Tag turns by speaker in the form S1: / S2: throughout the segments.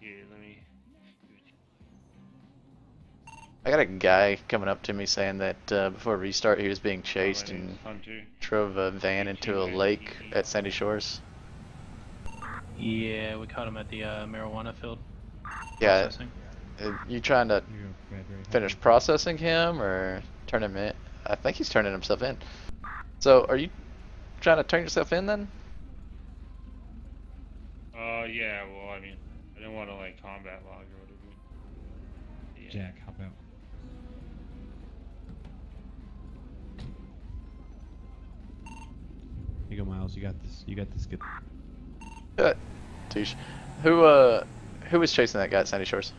S1: Here, let me.
S2: I got a guy coming up to me saying that before restart he was being
S1: My
S2: chased
S1: name's
S2: and
S1: Hunter.
S2: drove a van into a lake at Sandy Shores.
S3: Yeah, we caught him at the marijuana field
S2: Yeah,
S3: processing.
S2: you trying to
S4: Here you go, Bradbury.
S2: finish processing him or turn him in? I think he's turning himself in. So, are you trying to turn yourself in then?
S1: Yeah, well, I mean, I didn't want to, like, combat log or whatever. Yeah.
S4: Jack, hop out. Here you go, Miles. You got this. You got this. Good.
S2: Touche. Who was chasing that guy at Sandy Shores?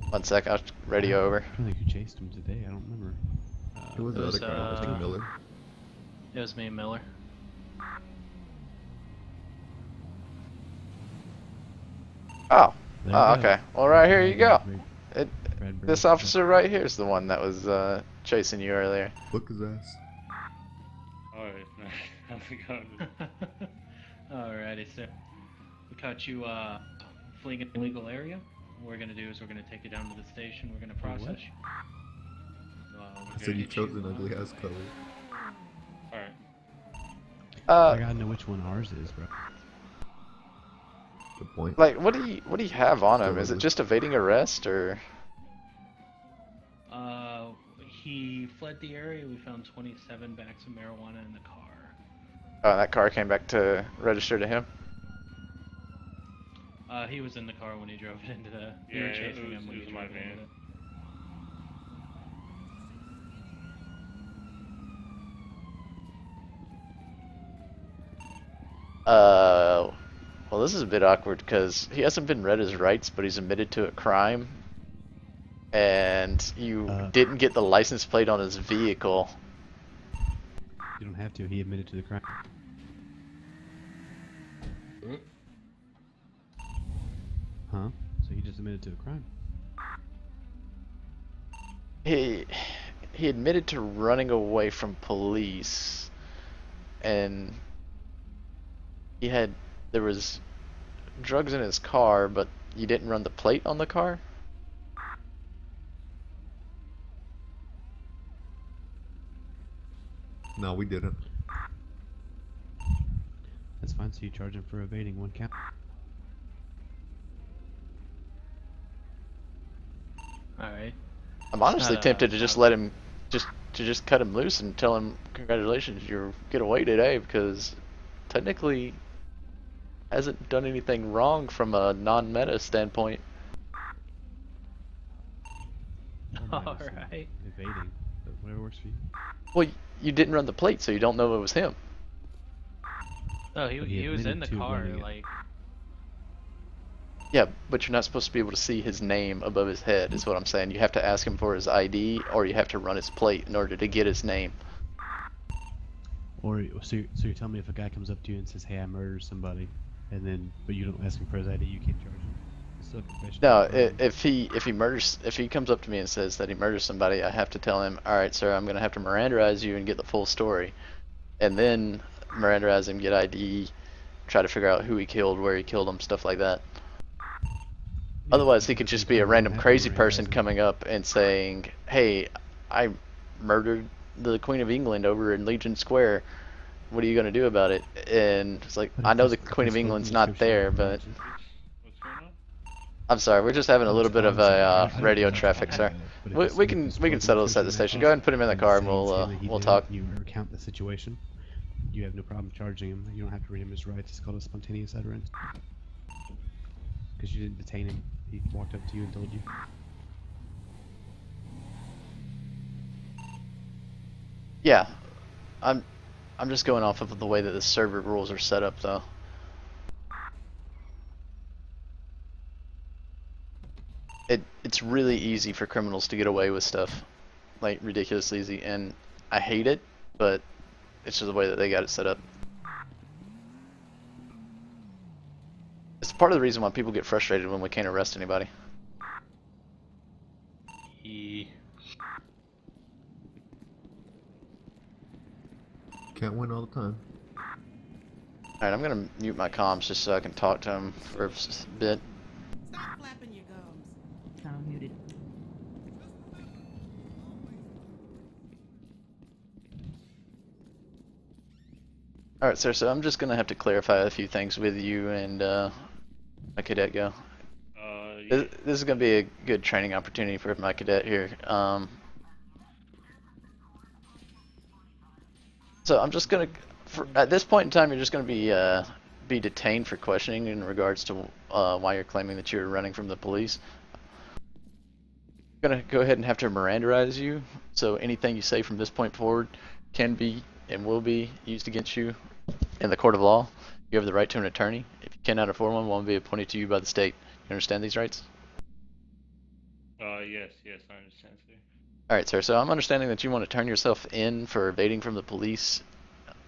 S2: 1 sec, I'll radio over.
S4: I don't think who chased him today. I don't remember.
S5: Who was
S3: it
S5: the
S3: was,
S5: other guy? I think Miller.
S3: It was me and Miller.
S2: Oh,
S4: There you go.
S2: okay. Well, right here you go.
S4: Bradbury.
S2: This officer right here is the one that was chasing you earlier.
S5: Book his ass.
S1: Alright, how's it going?
S3: Alrighty, so we caught you fleeing an illegal area. What we're gonna do is we're gonna take you down to the station. We're gonna process you. We're
S5: I
S3: gonna
S5: said you
S3: get
S5: chose an ugly ass color.
S1: Alright.
S4: I gotta know which one ours is, bro.
S5: Good point.
S2: Like, what do you have on him? Is it
S5: Still
S2: just evading arrest or?
S3: He fled the area. We found 27 bags of marijuana in the car.
S2: Oh, that car came back to register to him.
S3: He was in the car when he drove it into the. We
S1: Yeah,
S3: were
S1: it
S3: chasing
S1: was-
S3: him when
S1: it
S3: he
S1: was my
S3: drove it into
S1: van.
S3: it.
S2: Well, this is a bit awkward because he hasn't been read his rights, but he's admitted to a crime, and you didn't get the license plate on his vehicle.
S4: You don't have to. He admitted to the crime. Huh? So he just admitted to a crime.
S2: He admitted to running away from police, and there was drugs in his car, but you didn't run the plate on the car?
S5: No, we didn't.
S4: That's fine. So you charge him for evading 1 count.
S3: Alright.
S2: I'm honestly
S3: not a
S2: tempted to just
S3: problem.
S2: let him, just cut him loose and tell him, congratulations, you get away today, because technically hasn't done anything wrong from a non-meta standpoint.
S3: Alright.
S4: Evading, but whatever works for you.
S2: Well, you didn't run the plate, so you don't know it was him.
S3: No, he
S4: But he
S3: was in
S4: admitted
S3: the
S4: to
S3: car,
S4: running it.
S3: like.
S2: Yeah, but you're not supposed to be able to see his name above his head, is what I'm saying. You have to ask him for his ID, or you have to run his plate in order to get his name.
S4: Or so you're telling me if a guy comes up to you and says, "Hey, I murdered somebody," and then but you don't ask him for his ID, you can't charge him. It's still a confession.
S2: No, if he comes up to me and says that he murders somebody, I have to tell him, all right, sir, I'm gonna have to Mirandarize you and get the full story, and then Mirandarize him, get ID, try to figure out who he killed, where he killed him, stuff like that.
S4: Yeah,
S2: Otherwise, he
S4: but
S2: could
S4: at the
S2: just
S4: same
S2: be a
S4: time, you
S2: random
S4: don't have to
S2: crazy
S4: Mirandarize
S2: person
S4: him.
S2: coming up and saying, hey, I murdered the Queen of England over in Legion Square. What are you gonna do about it? And it's like,
S4: But
S2: I
S4: if
S2: know
S4: this-
S2: the
S4: if
S2: Queen
S4: this
S2: of England's
S4: open
S2: not
S4: description
S2: there,
S4: of
S2: but
S4: religion-
S1: What's going on?
S2: I'm sorry, we're just having a little bit of a
S4: I don't
S2: radio
S4: know if
S2: traffic,
S4: that's
S2: sir.
S4: bad, but if
S2: We,
S4: it's-
S2: we
S4: if
S2: can
S4: it's
S2: we can
S4: open
S2: settle this at the
S4: description
S2: station. Go ahead and put him in the car and
S4: saying
S2: we'll
S4: that he
S2: we'll
S4: did it,
S2: talk.
S4: You recount the situation. You have no problem charging him. You don't have to read him his rights. It's called a spontaneous utterance. Because you didn't detain him. He walked up to you and told you.
S2: Yeah, I'm just going off of the way that the server rules are set up, though. It's really easy for criminals to get away with stuff, like ridiculously easy, and I hate it, but it's just the way that they got it set up. It's part of the reason why people get frustrated when we can't arrest anybody.
S5: Can't win all the time.
S2: Alright, I'm gonna mute my comms just so I can talk to him for a bit.
S6: Stop flapping your gums.
S7: Sound muted.
S2: Alright, sir, so I'm just gonna have to clarify a few things with you and my cadet go.
S1: Yeah.
S2: This is gonna be a good training opportunity for my cadet here. So I'm just gonna, at this point in time, you're just gonna be detained for questioning in regards to why you're claiming that you're running from the police. I'm gonna go ahead and have to Mirandarize you, so anything you say from this point forward can be and will be used against you in the court of law. You have the right to an attorney. If you cannot afford one will be appointed to you by the state. You understand these rights?
S1: Yes, I understand, sir.
S2: Alright, sir, so I'm understanding that you want to turn yourself in for evading from the police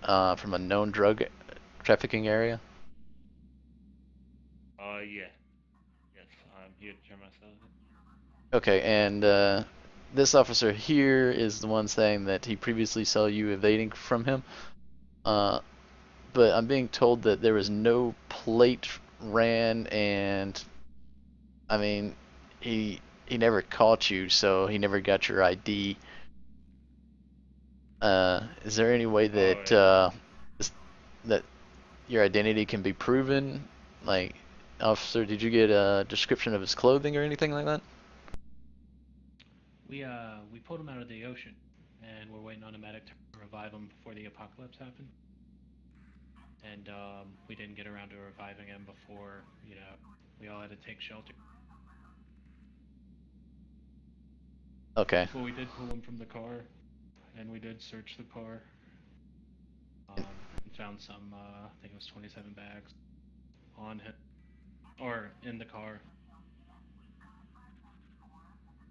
S2: from a known drug trafficking area?
S1: Yeah. Yes, I'm here to turn myself in.
S2: Okay, and this officer here is the one saying that he previously saw you evading from him. But I'm being told that there was no plate ran, and I mean, he never caught you, so he never got your ID. Is there any way that that your identity can be proven? Like, officer, did you get a description of his clothing or anything like that?
S3: We pulled him out of the ocean, and we're waiting on a medic to revive him before the apocalypse happened. And we didn't get around to reviving him before, you know, we all had to take shelter.
S2: Okay.
S3: But we did pull him from the car, and we did search the car. And found some, I think it was 27 bags on him, or in the car.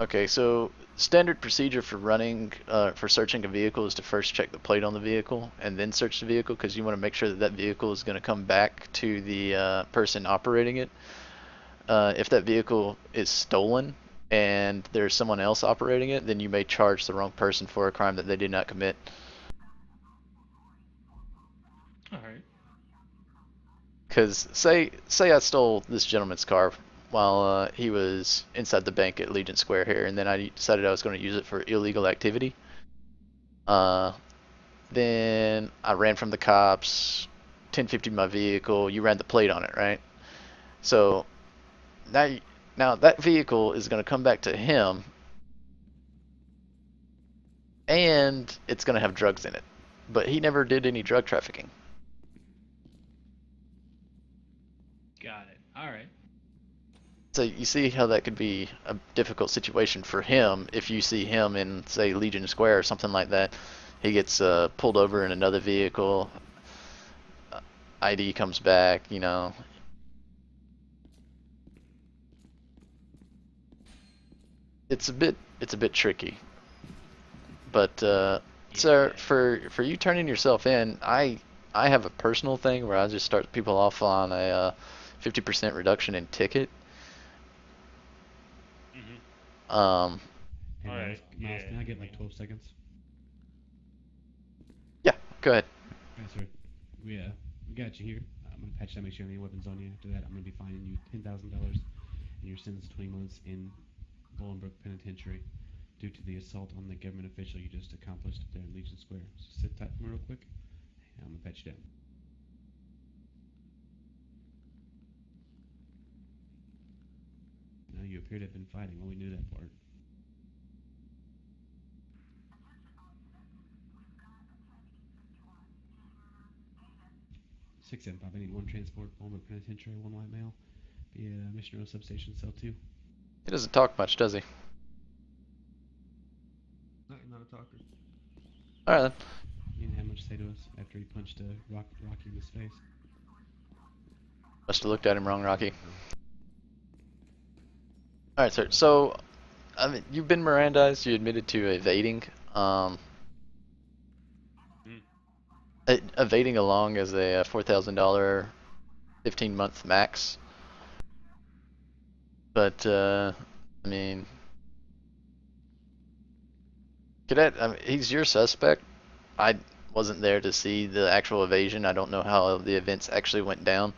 S2: Okay, so standard procedure for running, for searching a vehicle is to first check the plate on the vehicle and then search the vehicle, because you want to make sure that that vehicle is going to come back to the person operating it. If that vehicle is stolen and there's someone else operating it, then you may charge the wrong person for a crime that they did not commit.
S3: Alright.
S2: Because say I stole this gentleman's car while he was inside the bank at Legion Square here, and then I decided I was going to use it for illegal activity. Then I ran from the cops, 1050'd my vehicle, you ran the plate on it, right? So now that vehicle is going to come back to him, and it's going to have drugs in it. But he never did any drug trafficking.
S3: Got it. Alright.
S2: So you see how that could be a difficult situation for him if you see him in, say, Legion Square or something like that. He gets pulled over in another vehicle, ID comes back, you know. It's a bit tricky. But sir, for you turning yourself in, I have a personal thing where I just start people off on a 50% reduction in ticket.
S1: Mm-hmm.
S4: Hey,
S1: Alright,
S4: Miles,
S1: yeah.
S4: can I get like 12 seconds?
S2: Yeah, go ahead.
S4: Alright, sir. We got you here. I'm gonna patch that, make sure you have any weapons on you. After that, I'm gonna be fining you $10,000, and you're sentenced to 20 months in Bolingbroke Penitentiary due to the assault on the government official you just accomplished there in Legion Square. So sit tight for me real quick, and I'm gonna pat you down. Now you appear to have been fighting. Well, we knew that part. Six and five. I need one transport, Bolingbroke Penitentiary, one white male, via Mission Row Substation, Cell 2.
S2: He doesn't talk much, does he?
S5: No, you're not a talker.
S2: Alright then.
S4: He didn't have much to say to us after he punched Rocky in his face.
S2: Must have looked at him wrong, Rocky. Alright, sir. So, I mean, you've been Mirandized. You admitted to evading. Evading along as a $4,000 15-month max. But, I mean, Cadet, I mean, he's your suspect. wasn't there to see the actual evasion. I don't know how the events actually went down.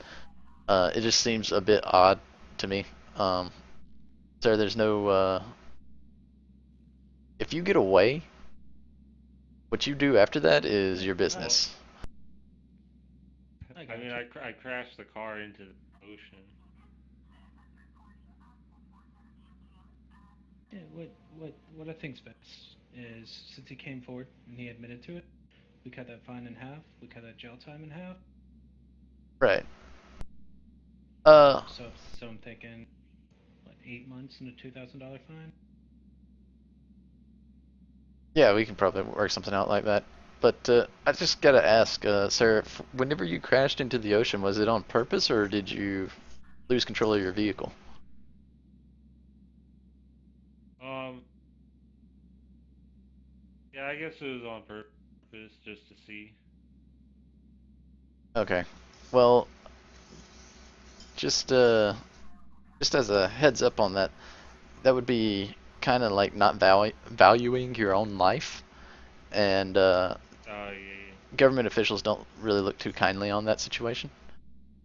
S2: It just seems a bit odd to me. Sir, there's no. If you get away, what you do after that is your business.
S3: I
S1: I
S3: got
S1: mean,
S3: you.
S1: I crashed the car into the ocean.
S3: Yeah, what I think's best is, since he came forward and he admitted to it, we cut that fine in half. We cut that jail time in half.
S2: Right.
S3: So I'm thinking, what, 8 months and a $2,000 fine?
S2: Yeah, we can probably work something out like that. But I just gotta ask, sir, whenever you crashed into the ocean, was it on purpose or did you lose control of your vehicle?
S1: Yeah, I guess it was on purpose, just to see.
S2: Okay. Well, just as a heads up on that, that would be kind of like not valuing your own life, and
S1: Oh, yeah,
S2: government officials don't really look too kindly on that situation.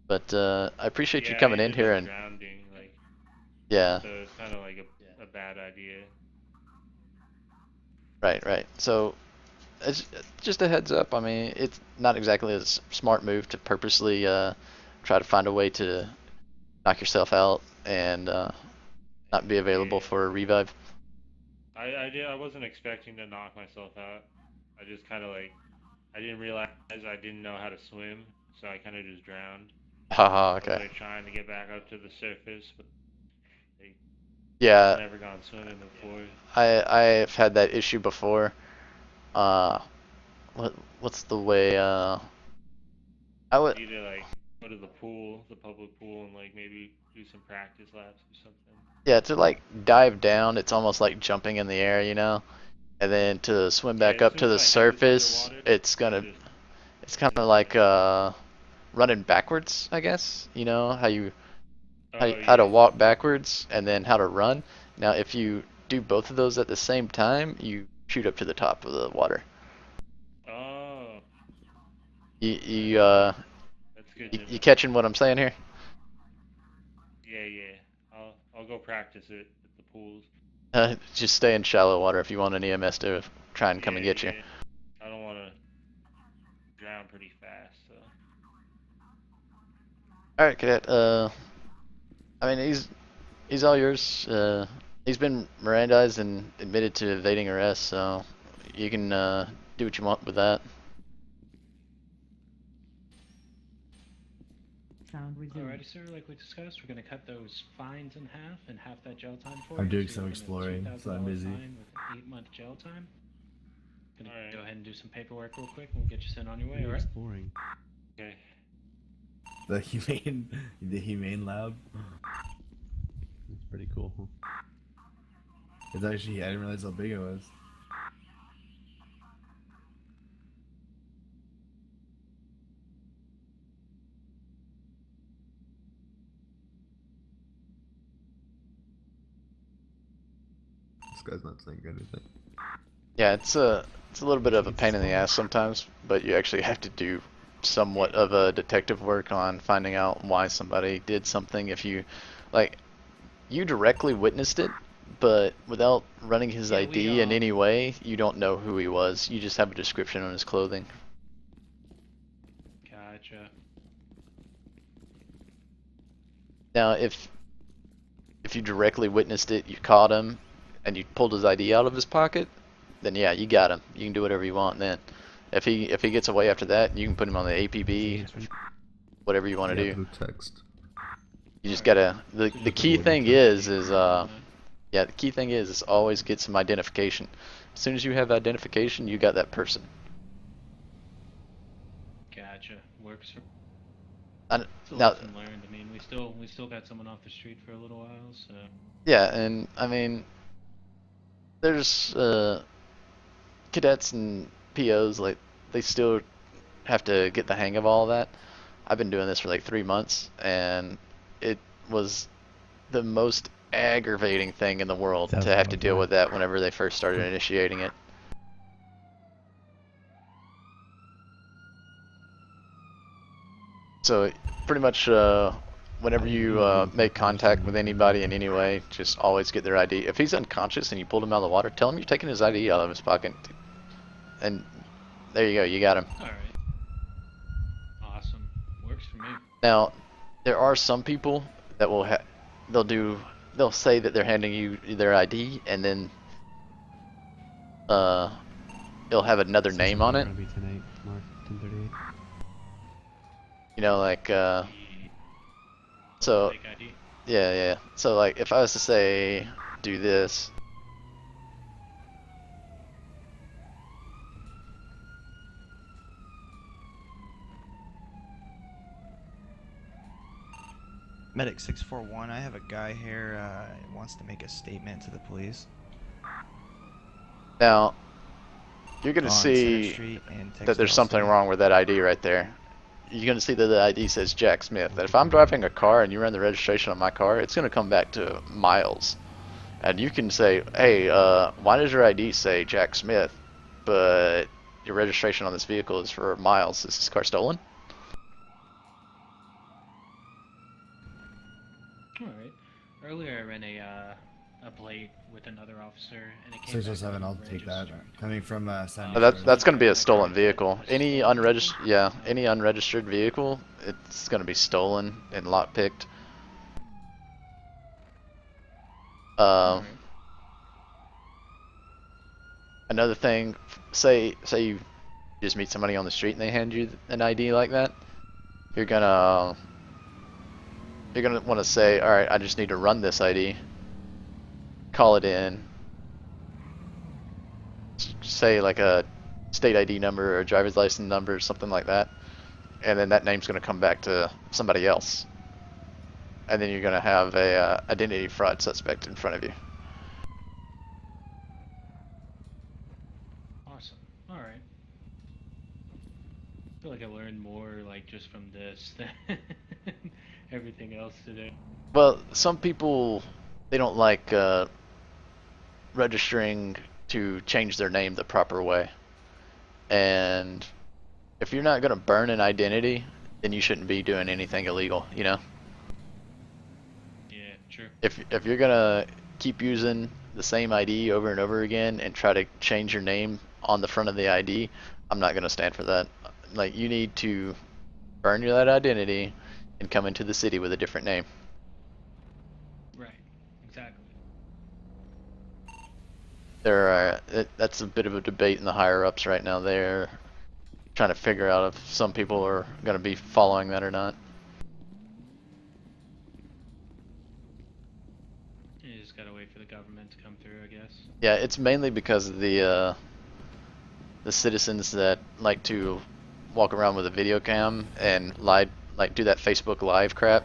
S2: But I appreciate
S1: yeah.
S2: you
S1: Yeah, I
S2: coming in
S1: ended
S2: here
S1: up
S2: and
S1: drowning, like,
S2: yeah,
S1: so it's kind of like a bad idea.
S2: right. So it's just a heads up. I mean, it's not exactly a smart move to purposely try to find a way to knock yourself out and not be available
S1: Yeah.
S2: for a revive.
S1: I wasn't expecting to knock myself out. I just kind of like, I didn't realize I didn't know how to swim, so I kind of just drowned.
S2: Haha,
S1: I was
S2: okay.
S1: like trying to get back up to the surface, but like, I've
S2: Yeah,
S1: never gone swimming before.
S2: I've had that issue before. Uh, what's the way? I would.
S1: Need to like go to the pool, the public pool, and like maybe do some practice laps or something.
S2: Yeah, to like dive down, it's almost like jumping in the air, you know? And then to swim
S1: Yeah,
S2: back
S1: as
S2: up
S1: soon
S2: to
S1: as
S2: the
S1: my head is
S2: surface,
S1: underwater, just
S2: it's kind of like running backwards, I guess. You know
S1: oh
S2: how to
S1: yeah.
S2: walk backwards and then how to run. Now, if you do both of those at the same time, you shoot up to the top of the water.
S1: Oh,
S2: You
S1: that's good to
S2: you
S1: know.
S2: catching what I'm saying here?
S1: Yeah, yeah. I'll go practice it at the pools.
S2: Just stay in shallow water if you want an EMS to try and come
S1: Yeah,
S2: and get you.
S1: yeah. I don't want to drown pretty fast, so.
S2: All right, cadet. I mean, he's all yours. He's been Mirandized and admitted to evading arrest, so you can do what you want with that.
S6: Sound resumed.
S3: Alrighty, sir. Like we discussed, we're gonna cut those fines in half and half that jail time for
S7: I'm
S3: you.
S7: doing
S3: So
S7: some
S3: you're looking at a
S7: exploring, so I'm
S3: $2,000
S7: busy.
S3: fine with 8-month jail time. Gonna
S1: Alright.
S3: go ahead and do some paperwork real quick, and we'll get you sent on your way.
S4: You're
S3: Alright.
S4: exploring.
S1: Okay.
S7: The humane lab.
S4: That's pretty cool, huh?
S7: It's actually, I didn't realize how big it was.
S5: This guy's not saying anything.
S2: Yeah, it's a little bit of a pain in the ass sometimes, but you actually have to do somewhat of a detective work on finding out why somebody did something. If you like, you directly witnessed it, but without running his
S3: Yeah,
S2: ID in any way, you don't know who he was. You just have a description on his clothing.
S3: Gotcha.
S2: Now, if you directly witnessed it, you caught him, and you pulled his ID out of his pocket, then yeah, you got him. You can do whatever you want then. If he gets away after that, you can put him on the APB, whatever you want to
S5: Yeah,
S2: do.
S5: through text.
S2: You just gotta. The key
S5: Avoiding
S2: thing
S5: text.
S2: is yeah, the key thing is always get some identification. As soon as you have identification, you got that person.
S3: Gotcha. Works for.
S2: And
S3: It's a
S2: now,
S3: lesson learned. I mean, we still got someone off the street for a little while, so.
S2: yeah, and I mean, there's cadets and POs, like they still have to get the hang of all that. I've been doing this for like 3 months, and it was the most aggravating thing in the world to have to deal
S4: $1,000
S2: with that whenever they first started initiating it. So pretty much, whenever you make contact with anybody in any way, just always get their ID. If he's unconscious and you pulled him out of the water, tell him you're taking his ID out of his pocket. And there you go, you got him.
S3: Alright. Awesome. Works for me.
S2: Now, there are some people that will they'll say that they're handing you their ID, and then it'll have another name on it.
S4: Gonna be tonight, Mark, 10:38.
S2: You know, like so
S3: Fake ID.
S2: yeah. So like if I was to say do this,
S8: Medic 641, I have a guy here wants to make a statement to the police.
S2: now you're gonna
S8: On Center
S2: see
S8: Street and
S2: that there's
S8: Textile
S2: something
S8: Street.
S2: wrong with that ID right there. You're gonna see that the ID says Jack Smith. That if I'm driving a car and you run the registration on my car, it's gonna come back to Miles. And you can say, hey, why does your ID say Jack Smith, but your registration on this vehicle is for Miles? Is this car stolen?
S3: Alright. Earlier I ran a plate with another officer and it came
S7: 607,
S3: back
S7: I'll take that.
S3: unregistered.
S7: Coming from San
S2: That's gonna be a stolen vehicle. Any unregistered vehicle, it's gonna be stolen and lockpicked. Another thing, say you just meet somebody on the street and they hand you an ID like that, you're gonna want to say, all right, I just need to run this ID, call it in, say like a state ID number or a driver's license number or something like that, and then that name's gonna come back to somebody else, and then you're gonna have a identity fraud suspect in front of you.
S3: Awesome. Alright. I feel like I learned more like just from this than everything else today.
S2: Well, some people, they don't like registering to change their name the proper way. And if you're not going to burn an identity, then you shouldn't be doing anything illegal, you know?
S3: Yeah, true.
S2: If you're going to keep using the same ID over and over again and try to change your name on the front of the ID, I'm not going to stand for that. Like, you need to burn that identity and come into the city with a different name.
S3: Right. Exactly.
S2: That's a bit of a debate in the higher ups right now. They're trying to figure out if some people are going to be following that or not.
S3: You just gotta wait for the government to come through, I guess.
S2: Yeah, it's mainly because of the citizens that like to walk around with a video cam and do that Facebook Live crap.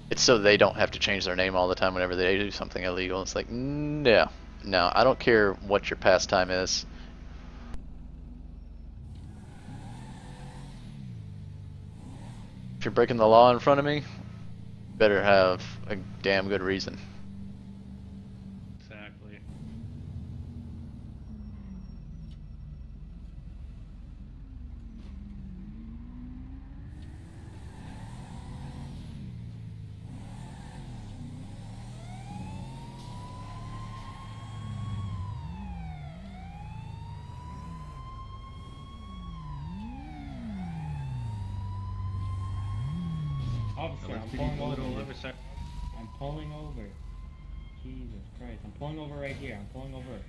S2: It's so they don't have to change their name all the time whenever they do something illegal. It's like, no, I don't care what your pastime is. If you're breaking the law in front of me, you better have a damn good reason.
S3: Exactly.
S9: Officer, I'm pulling over. I'm pulling over. Jesus Christ, I'm pulling over right here. I'm pulling over.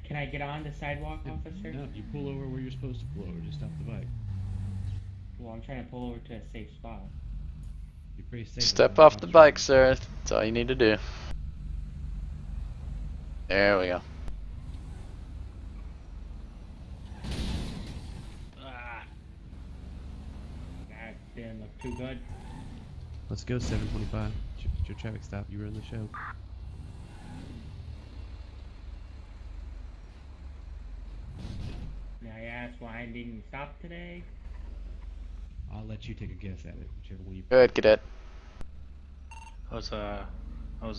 S9: Can I get on the sidewalk, officer?
S4: No, you pull over where you're supposed to pull over. Just stop the bike.
S9: Well, I'm trying to pull over to a safe spot.
S4: You're pretty safe.
S2: Step off the bike, sir. That's all you need to do. There we go.
S3: Ah.
S9: That didn't look too good.
S4: Let's go, 725. It's your traffic stop. You run the show.
S9: May I ask why I didn't stop today?
S4: I'll let you take a guess at it, whichever one you.
S2: Go ahead, cadet.
S3: I was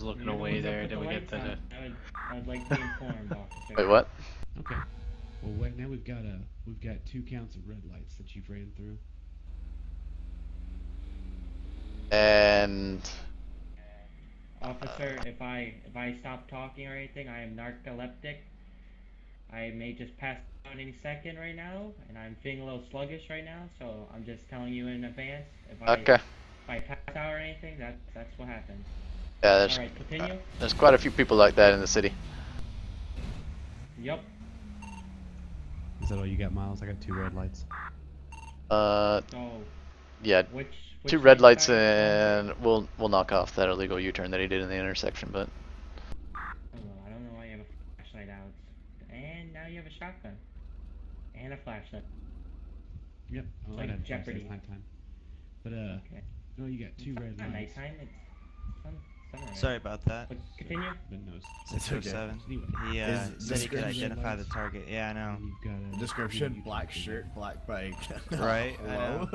S3: looking
S9: You're the
S3: away
S9: ones that
S3: there.
S9: put
S3: Did
S9: the
S3: we get
S9: lights
S3: the?
S9: on. I'd like to be informed, officer.
S2: Wait, what?
S4: Okay. Well, right now we've got 2 counts of red lights that you've ran through.
S2: And
S9: Officer, if I stop talking or anything, I am narcoleptic. I may just pass out any second right now, and I'm feeling a little sluggish right now, so I'm just telling you in advance.
S2: okay.
S9: If I pass out or anything, that's what happens.
S2: Yeah, there's
S9: Alright, continue.
S2: there's quite a few people like that in the city.
S9: Yup.
S4: Is that all you got, Miles? I got 2 red lights.
S2: So yeah,
S9: Which
S2: 2 red
S9: street
S2: lights,
S9: side?
S2: and we'll knock off that illegal U-turn that he did in the intersection. But
S9: Oh, I don't know why you have a flashlight out. And now you have a shotgun. And a flashlight.
S4: Yep.
S9: It's
S4: I'd
S9: like
S4: have flashlights
S9: Jeopardy.
S4: nighttime. But
S9: Okay.
S4: no, you got 2 red
S9: It's not
S4: lights.
S9: nighttime, it's summer.
S8: Sorry about that.
S9: But continue.
S4: But no,
S7: It's okay.
S8: 607.
S4: anyway.
S8: He
S7: Is
S8: said he could
S7: description
S8: identify the
S4: lights?
S8: target. Yeah, I know.
S4: And you've got a
S7: Description:
S4: U-turn
S7: black
S4: figure.
S7: shirt, black bike.
S8: Right, I
S7: Hello?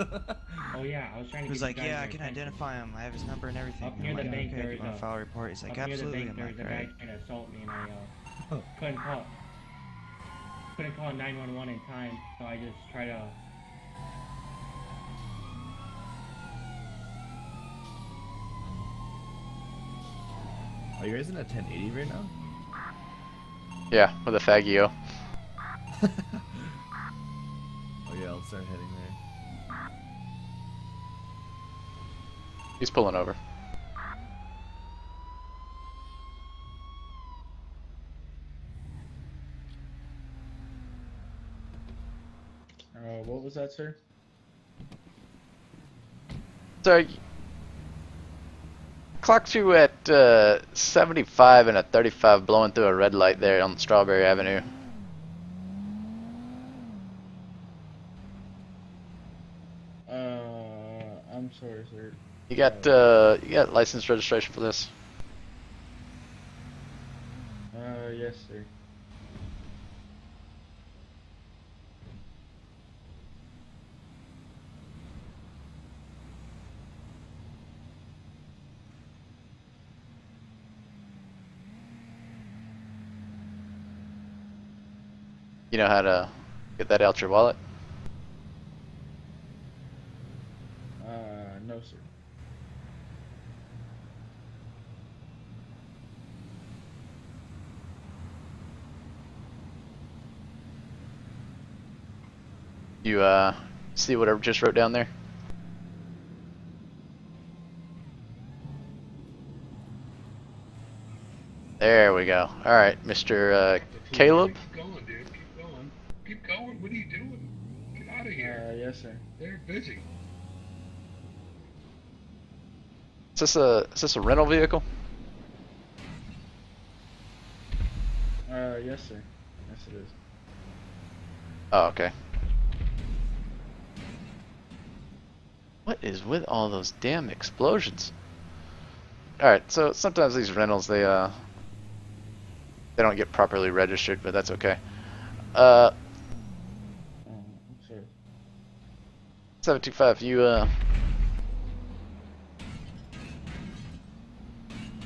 S9: Oh yeah, I was trying to
S8: He was
S9: get
S8: like,
S9: you guys
S8: yeah, I
S9: your
S8: can
S9: attention.
S8: identify him. I have his number and everything.
S9: Up
S8: I'm
S9: near the
S8: like,
S9: bank,
S8: okay,
S9: there's
S8: you want
S9: a-
S8: to file a report? He's like,
S9: Up near the
S8: absolutely.
S9: bank,
S8: I'm
S9: there was
S8: like,
S9: a guy
S8: alright.
S9: trying to assault me, and I couldn't call 911 in time, so I just tried to.
S7: Are you guys in a 1080 right now?
S2: yeah, with a Faggio.
S7: Oh yeah, I'll start heading there.
S2: He's pulling over.
S10: What was that, sir?
S2: So, clocked you at 75 and a 35 blowing through a red light there on Strawberry Avenue.
S10: I'm sorry, sir.
S2: You got license registration for this?
S10: Yes, sir.
S2: You know how to get that out your wallet?
S10: No, sir.
S2: You see what I just wrote down there? There we go. All right, Mr. Caleb.
S11: Keep going, dude. Keep going. Keep going. What are you doing? Get out of here.
S10: Yes, sir.
S11: They're busy.
S2: Is this a rental vehicle?
S10: Yes, sir. Yes, it is.
S2: Oh, okay. What is with all those damn explosions? Alright, so sometimes these rentals, they don't get properly registered, but that's okay.
S10: I'm sorry.
S2: 725, you,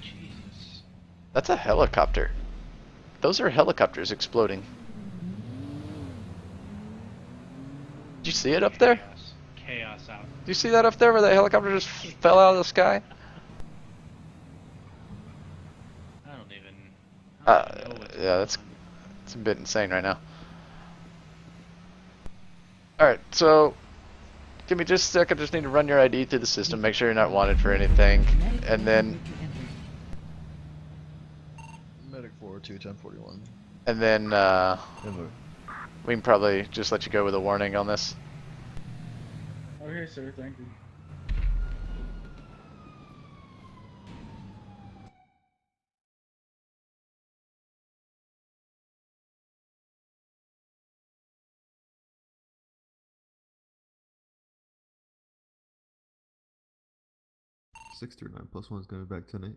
S3: Jesus.
S2: that's a helicopter. Those are helicopters exploding. Did you see it up there?
S3: Chaos out.
S2: Did you see that up there where the helicopter just fell out of the sky?
S3: I don't even know what's
S2: Yeah,
S3: going
S2: that's
S3: on.
S2: it's a bit insane right now. Alright, so give me just a sec, I just need to run your ID through the system, make sure you're not wanted for anything, and then
S5: Medic 402 1041.
S2: and then
S7: Yeah, look.
S2: we can probably just let you go with a warning on this.
S10: Okay, sir. Thank you.
S5: Six through 9 plus 1 is going back tonight.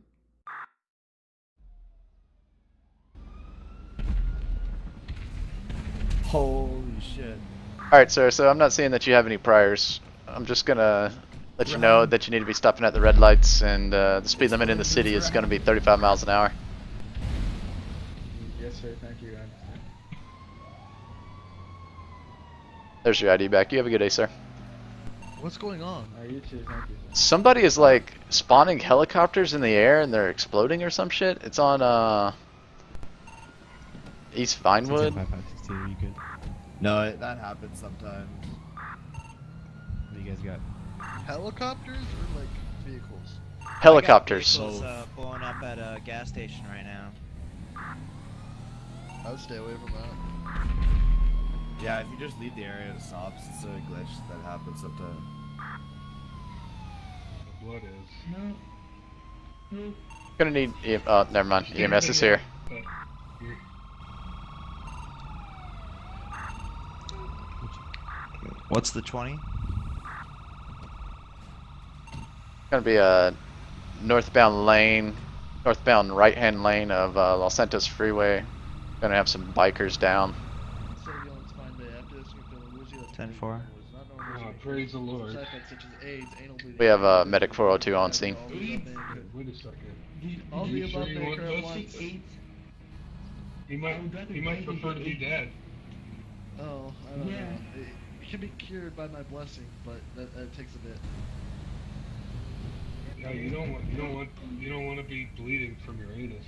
S7: Holy shit.
S2: Alright, sir, so I'm not seeing that you have any priors. I'm just gonna let you know that you need to be stopping at the red lights, and the speed limit in the city is gonna be 35 miles an hour.
S10: Yes, sir. Thank you. I understand.
S2: There's your ID back. You have a good day, sir.
S5: What's going on?
S10: You too, thank you.
S2: Somebody is like spawning helicopters in the air and they're exploding or some shit. It's on East Vinewood.
S4: 5516, are you good?
S7: No, that happens sometimes.
S4: What do you guys got?
S5: Helicopters or like vehicles?
S2: Helicopters.
S8: I got vehicles, blowing up at a gas station right now.
S5: I would stay away from that.
S7: Yeah, if you just leave the area, it stops. It's a glitch that happens sometimes.
S11: The blood is.
S9: No. No.
S2: Gonna need. Oh, never mind. EMS is here.
S11: But you're-
S8: What's the 20?
S2: Gonna be a northbound right-hand lane of Los Santos Freeway. Gonna have some bikers down.
S8: 10-4.
S11: praise the Lord.
S2: We have medic 402 on scene.
S11: Wait a second.
S5: I'll
S11: You
S5: be
S11: sure
S5: above
S11: you
S5: there
S11: want
S5: current
S11: this?
S5: once.
S11: He might prefer to be dead.
S5: Oh, I don't know. It can be cured by my blessing, but that takes a bit.
S11: Yeah, you don't want to be bleeding from your anus.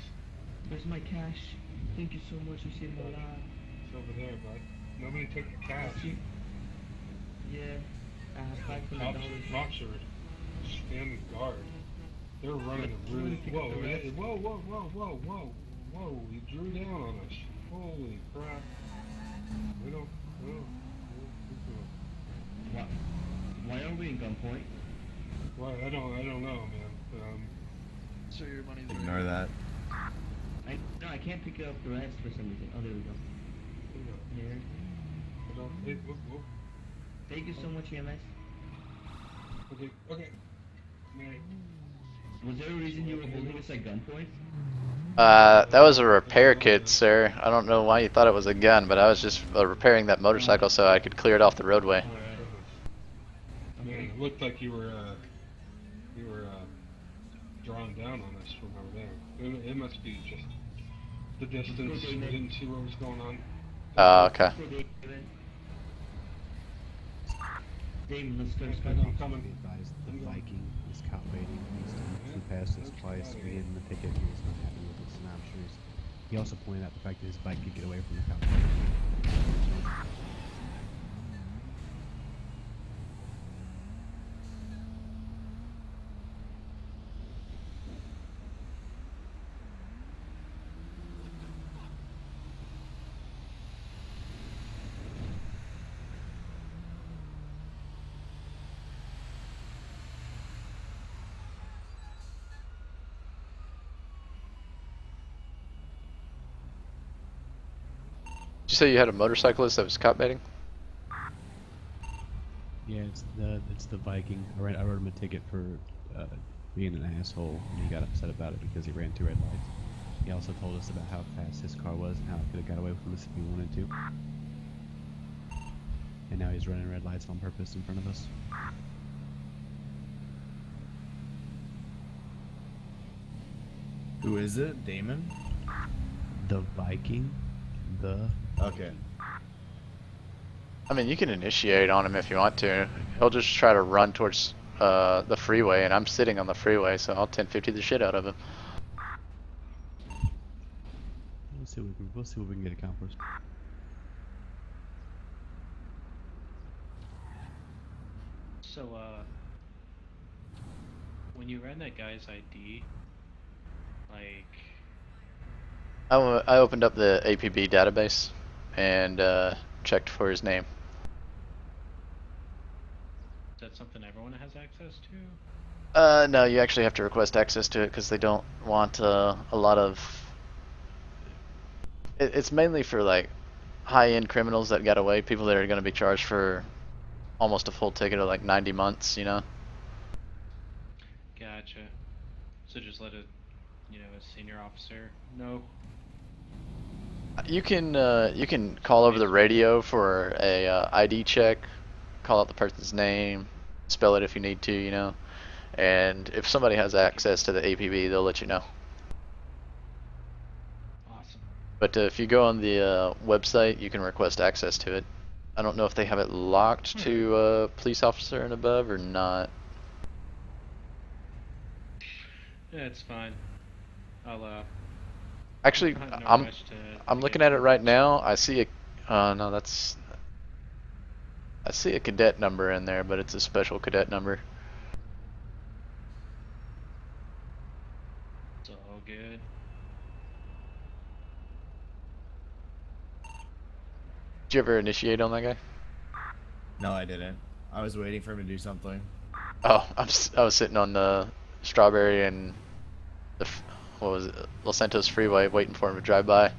S9: Where's my cash? Thank you so much. You saved my life.
S11: It's over there, bud. Nobody took the cash.
S9: Yeah. I have $500.
S11: Cops are standing guard. They're running a really whoa! You drew down on us. Holy crap! We don't.
S7: Why are we in gunpoint?
S11: Well, I don't know, man.
S5: So your money's
S7: Ignore that.
S9: No, I can't pick up the rest for some reason. Oh, there we go. Here.
S11: Whoop.
S9: Thank you so much, EMS.
S11: Okay. Right.
S7: Was there a reason you were holding us at gunpoint?
S2: That was a repair kit, sir. I don't know why you thought it was a gun, but I was just repairing that motorcycle so I could clear it off the roadway.
S11: Man, it looked like you were drawing down on us from over there. It must be just the distance. We didn't see what was going on.
S2: Okay.
S9: Damon, let's go.
S11: I'm coming.
S4: Be advised, the Viking is caught waiting. He's passed us twice. We gave him the ticket. He was not happy with us, and I'm sure he also pointed out the fact that his bike could get away from the cop.
S2: Did you say you had a motorcyclist that was cop baiting?
S4: Yeah, it's the Viking. I wrote him a ticket for being an asshole, and he got upset about it because he ran 2 red lights. He also told us about how fast his car was and how it could have got away from us if he wanted to. And now he's running red lights on purpose in front of us.
S7: Who is it? Damon?
S4: The Viking?
S7: Okay.
S2: I mean, you can initiate on him if you want to. He'll just try to run towards the freeway, and I'm sitting on the freeway, so I'll 1050 the shit out of him.
S4: We'll see what we can get accomplished.
S3: So, when you ran that guy's ID, like,
S2: I opened up the APB database and checked for his name.
S3: is that something everyone has access to?
S2: No, you actually have to request access to it because they don't want a lot of... It's mainly for like high-end criminals that got away, people that are going to be charged for almost a full ticket of like 90 months, you know?
S3: Gotcha. So just let a senior officer know.
S2: You can call over the radio for a ID check, call out the person's name, spell it if you need to, you know? And if somebody has access to the APB, they'll let you know.
S3: Awesome.
S2: But if you go on the website, you can request access to it. I don't know if they have it locked to police officer and above or not.
S3: Yeah, it's fine. I'll
S2: Actually,
S3: not in a
S2: I'm
S3: rush to
S2: I'm
S3: get
S2: looking at it right
S3: information.
S2: now. I see a no, that's I see a cadet number in there, but it's a special cadet number.
S3: It's all good.
S2: Did you ever initiate on that guy?
S7: No, I didn't. I was waiting for him to do something.
S2: Oh, I was sitting on the Strawberry and the what was it, Los Santos Freeway, waiting for him to drive by.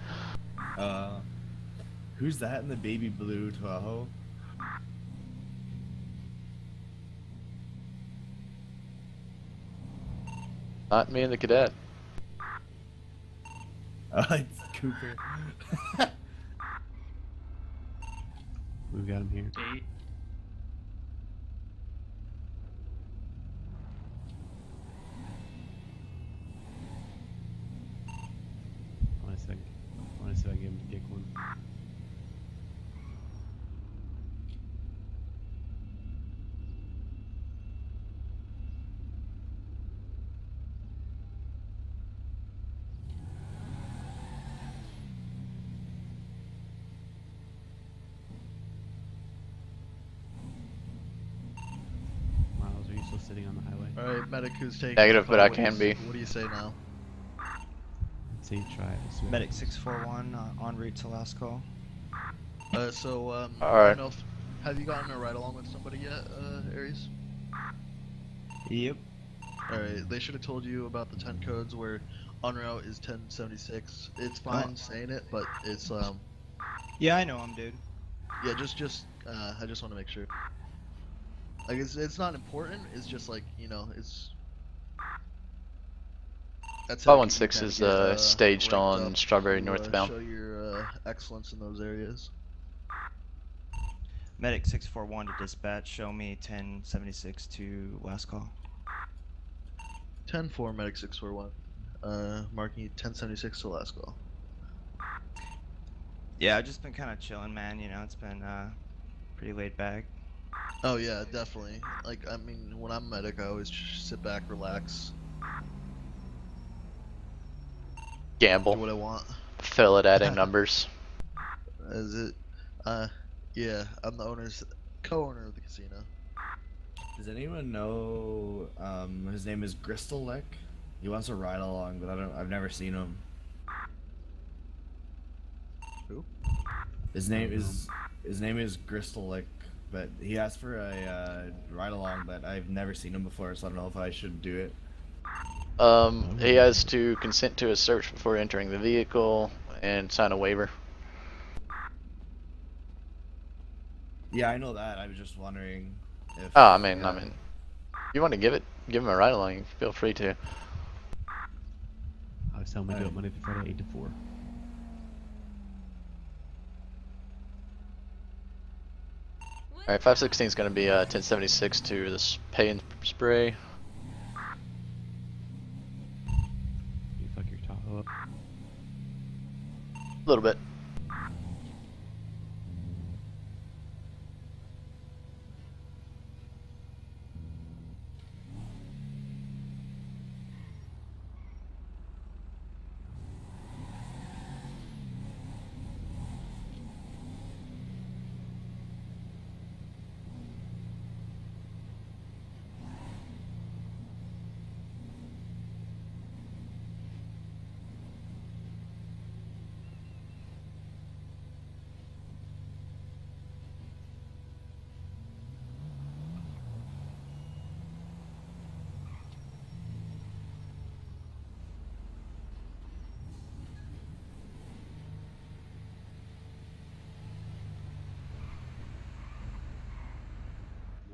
S7: Who's that in the baby blue Tahoe?
S2: Not me and the cadet.
S7: It's Cooper.
S4: We've got him here.
S3: 8.
S4: I want to see if I can get him to kick one. Miles, are you still sitting on the highway?
S5: Alright, medic who's taking
S2: Negative,
S5: the
S2: but I
S5: call,
S2: can be.
S5: What do you say now?
S4: See, try it. I swear.
S8: Medic 641 en route to last call.
S5: I
S2: Alright.
S5: don't know if, have you gotten a ride along with somebody yet, Aries?
S8: Yep.
S5: Alright, they should have told you about the 10 codes where en route is 1076. It's fine saying it, but it's
S8: Yeah, I know him, dude.
S5: yeah, I just want to make sure. Like it's not important. It's just like, you know, it's. That's how you
S2: 516 is
S5: kinda get,
S2: staged
S5: ranked
S2: on
S5: up
S2: Strawberry
S5: to,
S2: northbound.
S5: Show your excellence in those areas.
S8: Medic 641 to dispatch. Show me 1076 to last call.
S5: 10-4 medic 641. Marking 1076 to last call.
S8: Yeah, I've just been kind of chilling, man. You know, it's been pretty laid back.
S5: Oh yeah, definitely. Like I mean, when I'm medic, I always just sit back, relax, do
S2: Gamble.
S5: what I want.
S2: Fill it adding numbers.
S5: Is it? Yeah, I'm the co-owner of the casino.
S7: Does anyone know? His name is Gristleck. He wants to ride along, but I've never seen him.
S5: Who?
S7: His name is Gristleck, but he asked for a ride along, but I've never seen him before, so I don't know if I should do it.
S2: He has to consent to a search before entering the vehicle and sign a waiver.
S7: Yeah, I know that. I was just wondering if.
S2: Oh, I mean, if you want to give him a ride along, feel free to.
S4: I was telling him to do it Monday through Friday, 8 to 4.
S2: Alright, 516 is going to be 1076 to this pay and spray.
S4: You fuck your Tahoe up.
S2: A little bit.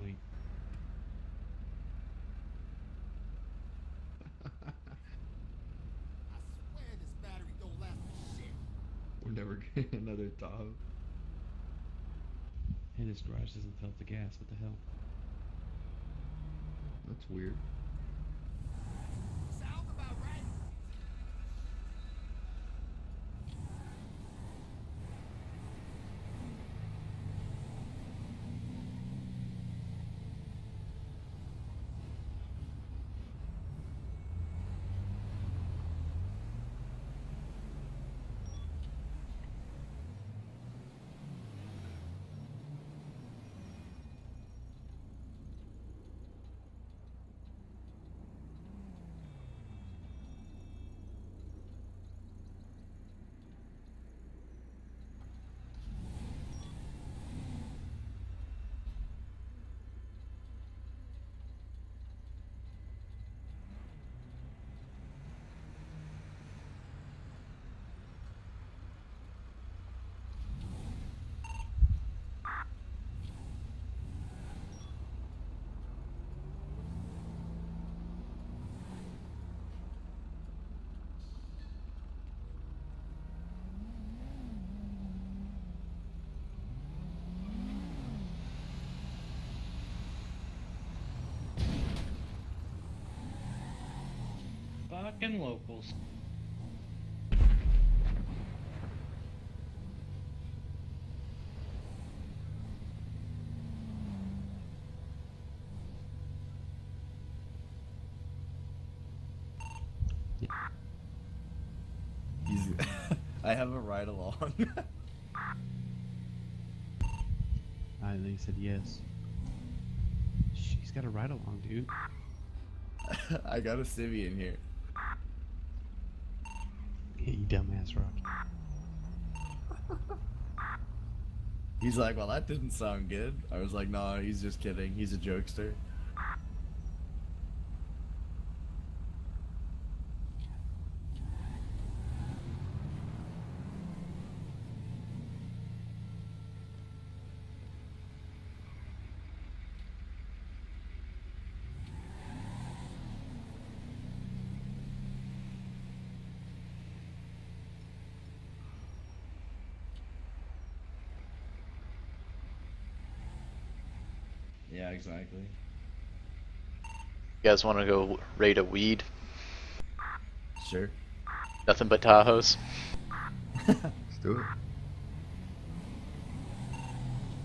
S4: Wait.
S6: I swear this battery don't last for shit.
S10: We're never getting another Tahoe.
S4: And his garage doesn't fill up the gas. What the hell?
S10: That's weird.
S6: Sounds about right.
S3: Fucking locals.
S7: He's. I have a ride along.
S4: And they said yes. She's got a ride along, dude.
S7: I got a civvy in here.
S4: Yeah, you dumbass Rocky.
S7: He's like, well, that didn't sound good. I was like, no, he's just kidding. He's a jokester. Yeah, exactly.
S2: You guys want to go raid a weed?
S7: Sure.
S2: Nothing but Tahoes.
S10: Let's do it.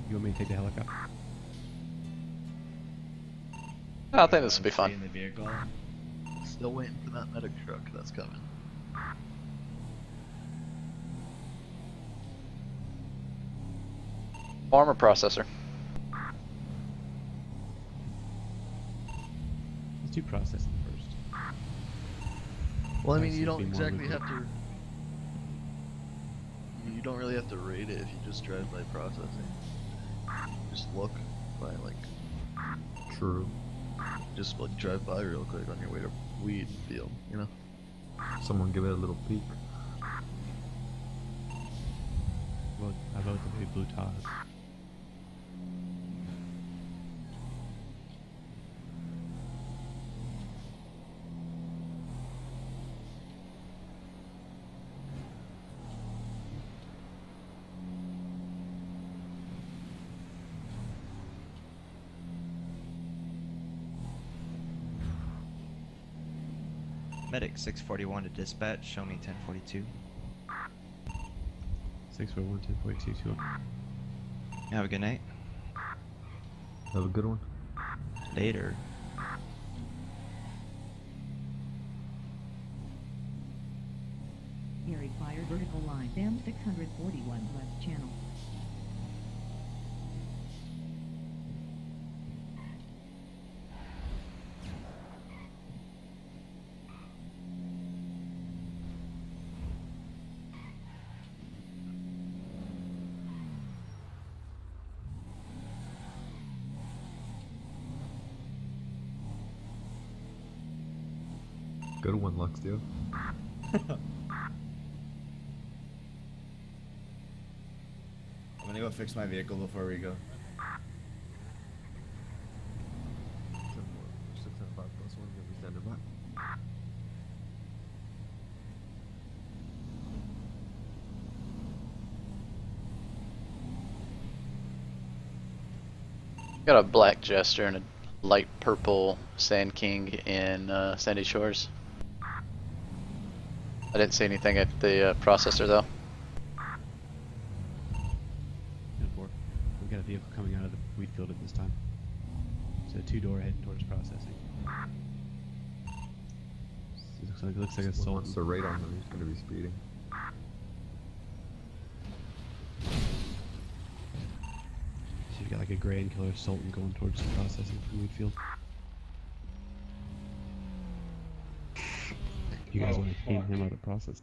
S4: You want me to take the helicopter?
S2: I think this will be
S7: Stay
S2: fun.
S7: in the vehicle.
S5: Still waiting for that medic truck that's coming.
S2: Farmer processor.
S4: Let's do processing first.
S5: Well, I mean,
S4: Seems
S5: you
S4: to
S5: don't
S4: be more
S5: exactly
S4: lucrative.
S5: have to. You don't really have to raid it if you just drive by processing. Just look by like,
S10: True.
S5: just like drive by real quick on your way to weed field, you know.
S10: Someone give it a little peek.
S4: Well, how about the big blue Tahoe?
S8: Medic 641 to dispatch, show me 1042.
S4: 641 1042 2.
S8: Have a good night.
S10: Have a good one.
S8: Later.
S12: Gary fire vertical line M 641 left channel.
S10: Good one, Luxdale.
S7: I'm gonna go fix my vehicle before we go.
S10: 605 plus 1, gonna be standing by.
S2: Got a black Jester and a light purple Sand King in Sandy Shores. I didn't see anything at the processor though.
S4: 10-4. We've got a vehicle coming out of the wheat field at this time. So 2-door heading towards processing. It looks like a
S10: Someone
S4: Sultan.
S10: wants to raid on him, he's gonna be speeding.
S4: So you've got like a gray and killer Sultan going towards the processing from Wheatfield. You guys
S11: Oh,
S4: want to aim
S11: fuck.
S4: him out of process?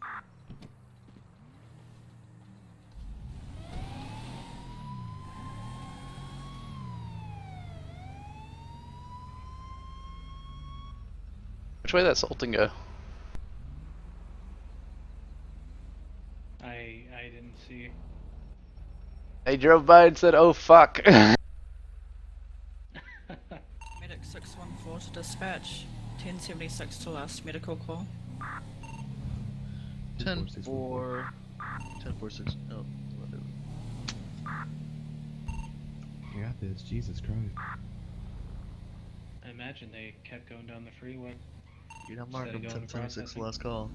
S2: Which way did that Sultan go?
S3: I didn't see.
S2: He drove by and said, "Oh fuck."
S13: Medic 614 to dispatch. 1076 to last medical call.
S5: 10-4, 10-4-6. Oh, whatever.
S4: I got this. Jesus Christ.
S3: I imagine they kept going down the freeway.
S5: You're not
S3: Instead of
S5: Markham,
S3: going to
S5: 1076
S3: processing?
S5: last call.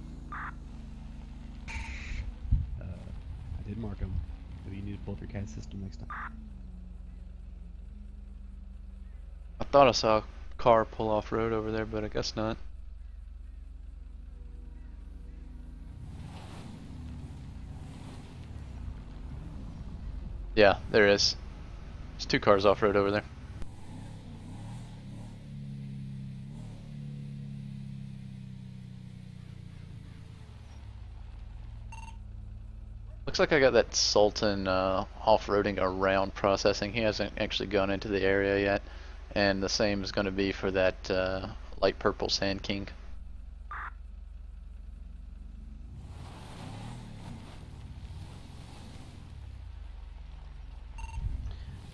S4: I did mark him. Maybe you need to pull up your CAD system next time.
S2: I thought I saw a car pull off road over there, but I guess not. Yeah, there is. There's 2 cars off road over there. Looks like I got that Sultan off-roading around processing. He hasn't actually gone into the area yet. And the same is going to be for that light purple Sand King.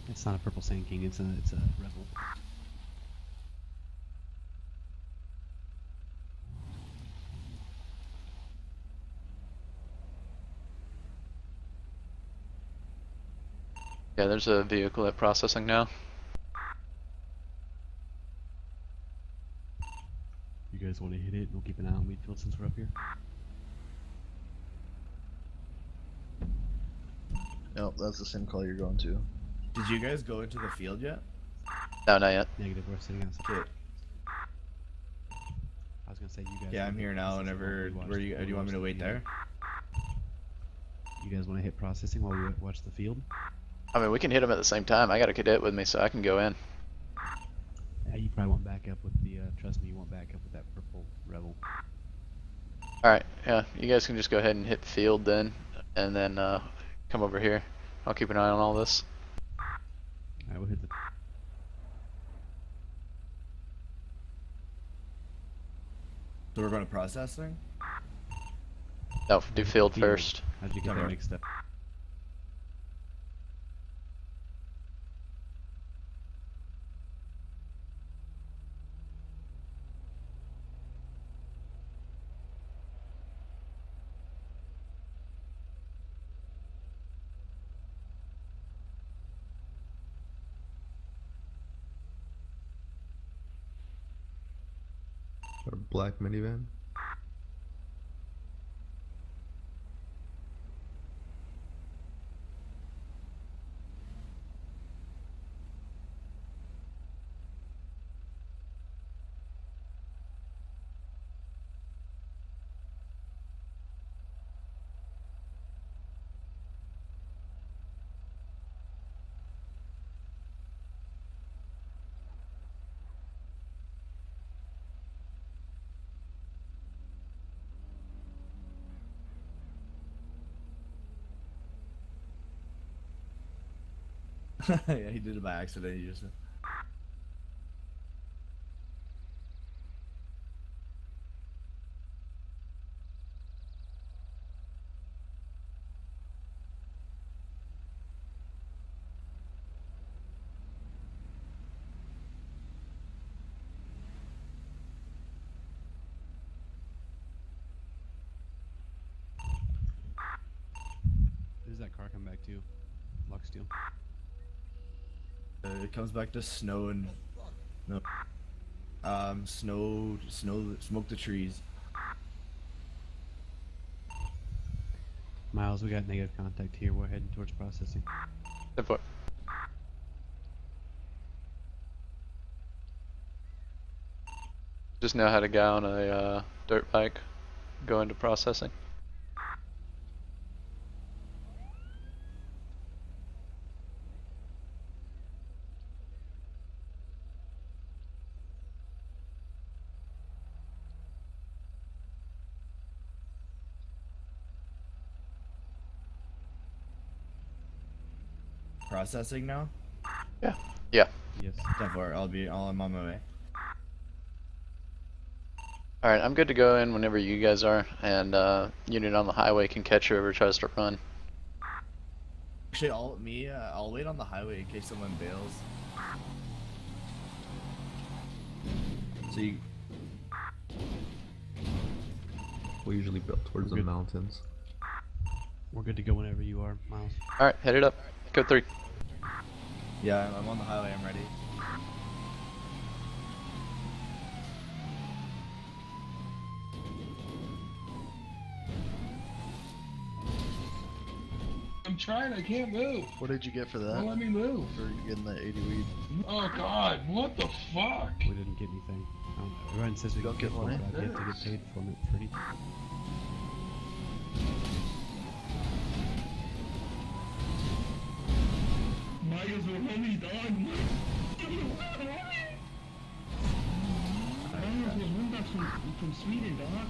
S4: It's not a purple Sand King, it's a rebel.
S2: Yeah, there's a vehicle at processing now.
S4: You guys want to hit it? We'll keep an eye on Wheatfield since we're up here.
S5: Nope, that's the same call you're going to.
S7: Did you guys go into the field yet?
S2: No, not yet.
S4: Negative, we're sitting outside.
S7: Okay.
S4: I was gonna say you guys.
S7: Yeah, I'm here now. Whenever, do you want me to wait there?
S4: You guys want to hit processing while we watch the field?
S2: I mean, we can hit them at the same time. I got a cadet with me, so I can go in.
S4: Yeah, you probably want backup with the. Trust me, you want backup with that purple rebel.
S2: Alright, yeah, you guys can just go ahead and hit field then, and then come over here. I'll keep an eye on all this.
S4: Alright, we'll hit the.
S7: So we're going to processing?
S2: No, do field first.
S4: How'd you get that mixed up?
S10: A black minivan.
S7: Yeah, he did it by accident. He just.
S4: Who's that car come back to? Lock steel.
S7: It comes back to snow and no, smoke the trees.
S4: Miles, we got negative contact here. We're heading towards processing.
S2: Step foot. Just now had a guy on a dirt bike go into processing.
S7: Processing now?
S2: Yeah. Yeah.
S4: Yes.
S7: 10-4. I'm on my way.
S2: Alright, I'm good to go in whenever you guys are, and unit on the highway can catch whoever tries to run.
S7: Actually, I'll wait on the highway in case someone bails. So you.
S10: We usually build towards the mountains.
S4: We're good to go whenever you are, Miles.
S2: Alright, head it up. Code 3.
S7: Yeah, I'm on the highway. I'm ready.
S11: I'm trying. I can't move.
S5: What did you get for that?
S11: Don't let me move.
S5: For getting that 80 weed?
S11: Oh God! What the fuck?
S4: We didn't get anything. Everyone says we
S5: Don't
S4: can
S5: get
S4: pay for
S5: money?
S4: it, but I've yet to get paid for it for anything.
S11: Michael's with homie, dog. Michael's with homie from Sweden, dog.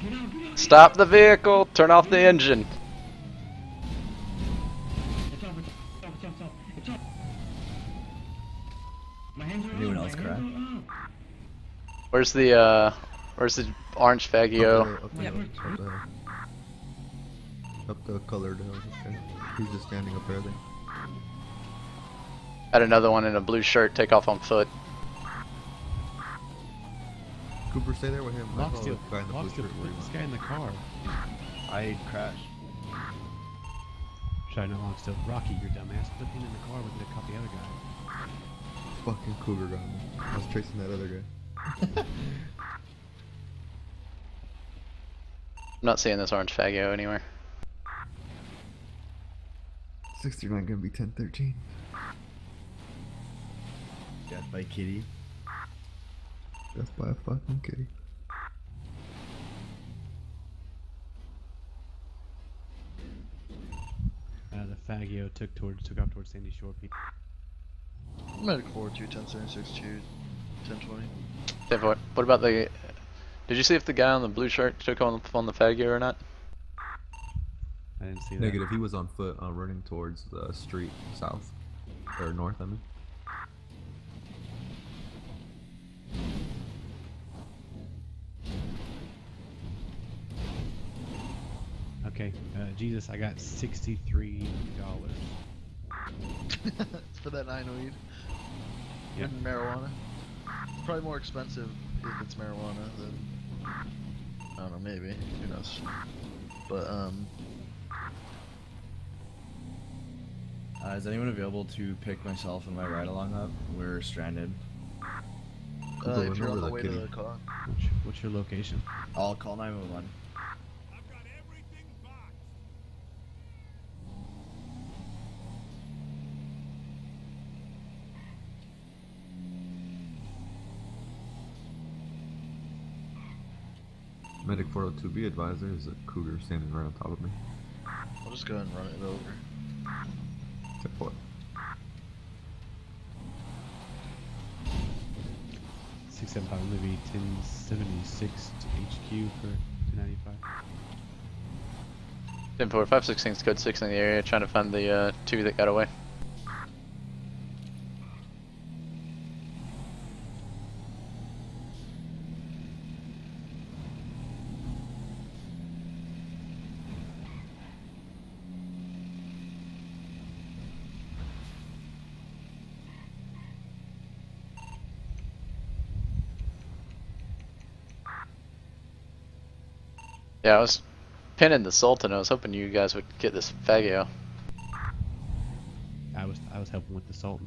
S11: Get out, get out.
S2: Stop the vehicle. Turn off the engine.
S9: It's off, it's off, it's off, it's off, it's off. My hands are
S7: Anyone
S9: up,
S7: else
S9: my
S7: cry?
S9: hands are up.
S2: Where's the orange fagio?
S10: Up the colored hill. Okay. He's just standing up there.
S2: Had another one in a blue shirt take off on foot.
S10: Cooper, stay there with him. I follow
S4: Locksteel,
S10: the guy in the blue shirt.
S4: put this guy in the car.
S7: I crashed.
S4: Sorry, not Locksteel. Rocky, your dumbass. Put him in the car. We're gonna caught the other guy.
S10: Fucking Cougar got me. I was chasing that other guy.
S2: I'm not seeing this orange fagio anywhere.
S10: 69 gonna be 1013.
S7: Death by Kitty.
S10: That's by a fucking kitty.
S4: The fagio took off towards Sandy Shore.
S5: Medic 42, 1076, 1020.
S2: What about the? Did you see if the guy on the blue shirt took on the fagio or not?
S4: I didn't see that.
S10: Negative. He was on foot, running towards the street south or north. I mean.
S4: Okay, Jesus, I got $63.
S5: For that 9 weed.
S4: Yep.
S5: And marijuana. It's probably more expensive if it's marijuana than, I don't know, maybe. Who knows? But
S7: is anyone available to pick myself and my ride along up? We're stranded.
S5: if you're on the way to the car.
S4: What's your location?
S7: I'll call 911.
S10: Medic 402, be advised, there's a cougar standing right on top of me.
S5: I'll just go ahead and run it over.
S10: Check what?
S4: 675, I'm gonna be 1076 to HQ for 295.
S2: 10-4, 516 is code 6 in the area, trying to find the 2 that got away. Yeah, I was pinning the Sultan. I was hoping you guys would get this fagio.
S4: I was helping with the Sultan.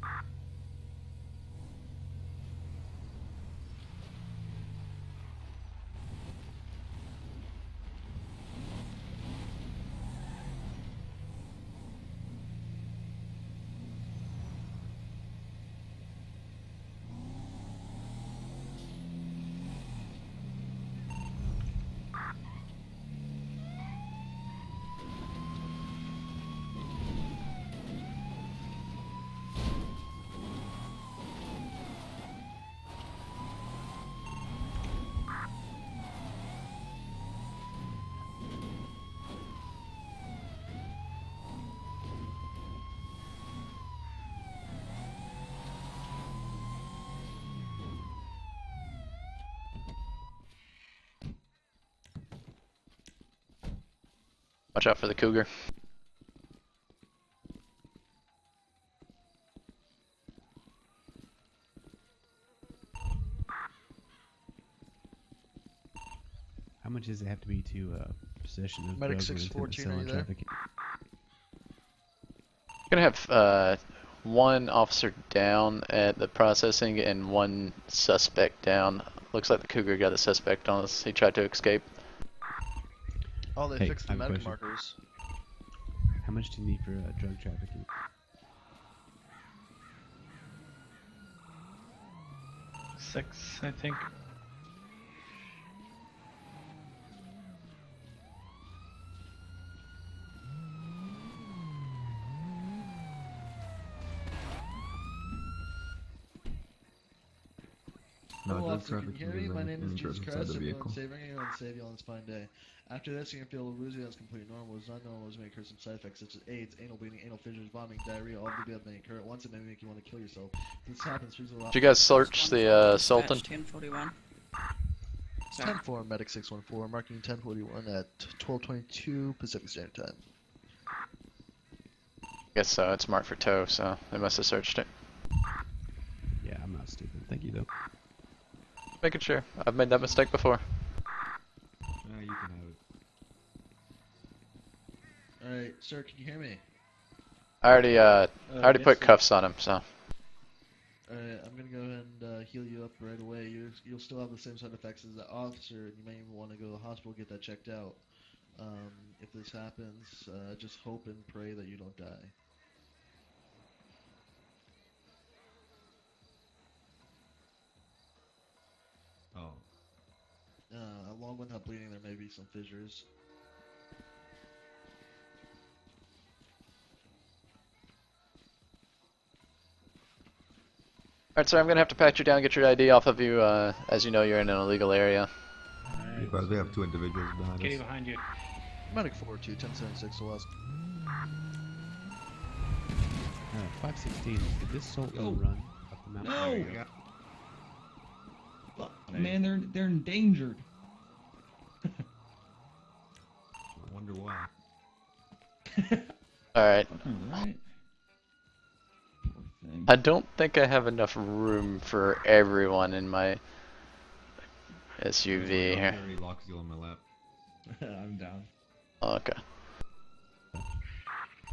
S2: Watch out for the cougar.
S4: How much does it have to be to possession of
S5: Medic
S4: drugs with intent to
S5: 614,
S4: sell
S5: are
S4: and
S5: you there?
S4: traffic?
S2: We're gonna have one officer down at the processing and one suspect down. Looks like the cougar got the suspect on us. He tried to escape.
S5: Oh, they
S4: Hey,
S5: fixed
S4: I
S5: the
S4: have a
S5: medic
S4: question.
S5: markers.
S4: How much do you need for drug trafficking?
S3: 6, I think.
S10: No,
S5: Hello,
S10: drug
S5: officer, can you
S10: trafficking
S5: hear me?
S10: is
S5: My name is
S10: any
S5: Jesus
S10: drugs inside
S5: Christ.
S10: the
S5: I'm
S10: vehicle.
S5: saving anyone save you on this fine day. After this, you're gonna feel woozy as completely normal. It's not normal as may occur some side effects such as AIDS, anal bleeding, anal fissures, vomiting, diarrhea. All of the above may occur at once. It may make you want to kill yourself. If this happens, please allow.
S2: Did you guys search the Sultan?
S13: 1041.
S5: 10-4, Medic 614, marking 1041 at 12:22 Pacific Standard Time.
S2: Guess so. It's marked for tow, so they must have searched it.
S4: Yeah, I'm not stupid. Thank you though.
S2: Making sure. I've made that mistake before.
S4: You can have it.
S5: Alright, sir, can you hear me?
S2: I already
S5: yes,
S2: put
S5: sir.
S2: cuffs on him, so.
S5: Alright, I'm gonna go ahead and heal you up right away. You'll still have the same side effects as the officer, and you may even want to go to the hospital get that checked out. If this happens, just hope and pray that you don't die.
S10: Oh.
S5: Along with that bleeding, there may be some fissures.
S2: Alright, sir, I'm gonna have to pat you down and get your ID off of you, as you know you're in an illegal area.
S10: Because we have 2 individuals behind
S3: Kitty
S10: us.
S3: behind you.
S5: Medic 42, 1076 to West.
S4: 516. Did this Sultan run up the mountain?
S14: No!
S4: There you go.
S14: Fuck, man, they're endangered.
S10: I wonder why.
S2: Alright.
S14: Alright.
S2: I don't think I have enough room for everyone in my SUV here.
S10: Harry locks you on my lap.
S14: I'm down.
S2: Okay.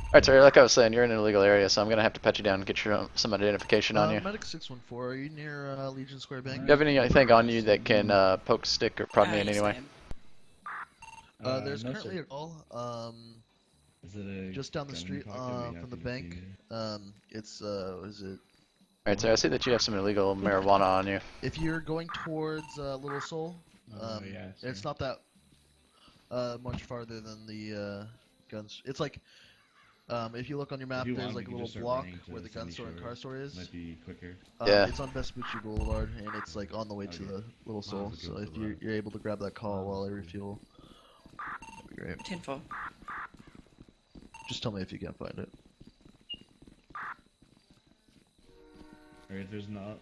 S2: Alright, sir, like I was saying, you're in an illegal area, so I'm gonna have to pat you down and get your some identification on you.
S5: Medic 614, are you near Legion Square Bank?
S2: Do you have anything on you that can poke, stick, or prod me in any way?
S5: There's
S14: no,
S5: currently
S14: sir.
S5: a call.
S14: Is it a
S5: Just down the
S14: gun
S5: street
S14: pocket or you have
S5: from the
S14: to
S5: bank.
S14: defeat
S5: It's is it?
S2: Alright, sir, I see that you have some illegal marijuana on you.
S5: If you're going towards Little Seoul,
S14: yeah,
S5: it's
S14: sir.
S5: not that much farther than the guns. It's like if you look on your map,
S14: you
S5: there's
S14: want,
S5: like
S14: we
S5: a
S14: can
S5: little
S14: just start
S5: block
S14: running to
S5: where the gun
S14: Sunny
S5: store and
S14: Shore.
S5: car store is.
S14: Might be quicker.
S2: Yeah.
S5: It's on Vespucci Boulevard, and it's like on the way to the Little Seoul.
S10: that's a
S5: So
S10: good
S5: if
S10: route.
S5: you're able to grab that call while I refuel, that'd be great.
S13: 10-4.
S5: Just tell me if you can't find it.
S14: Or if there's not,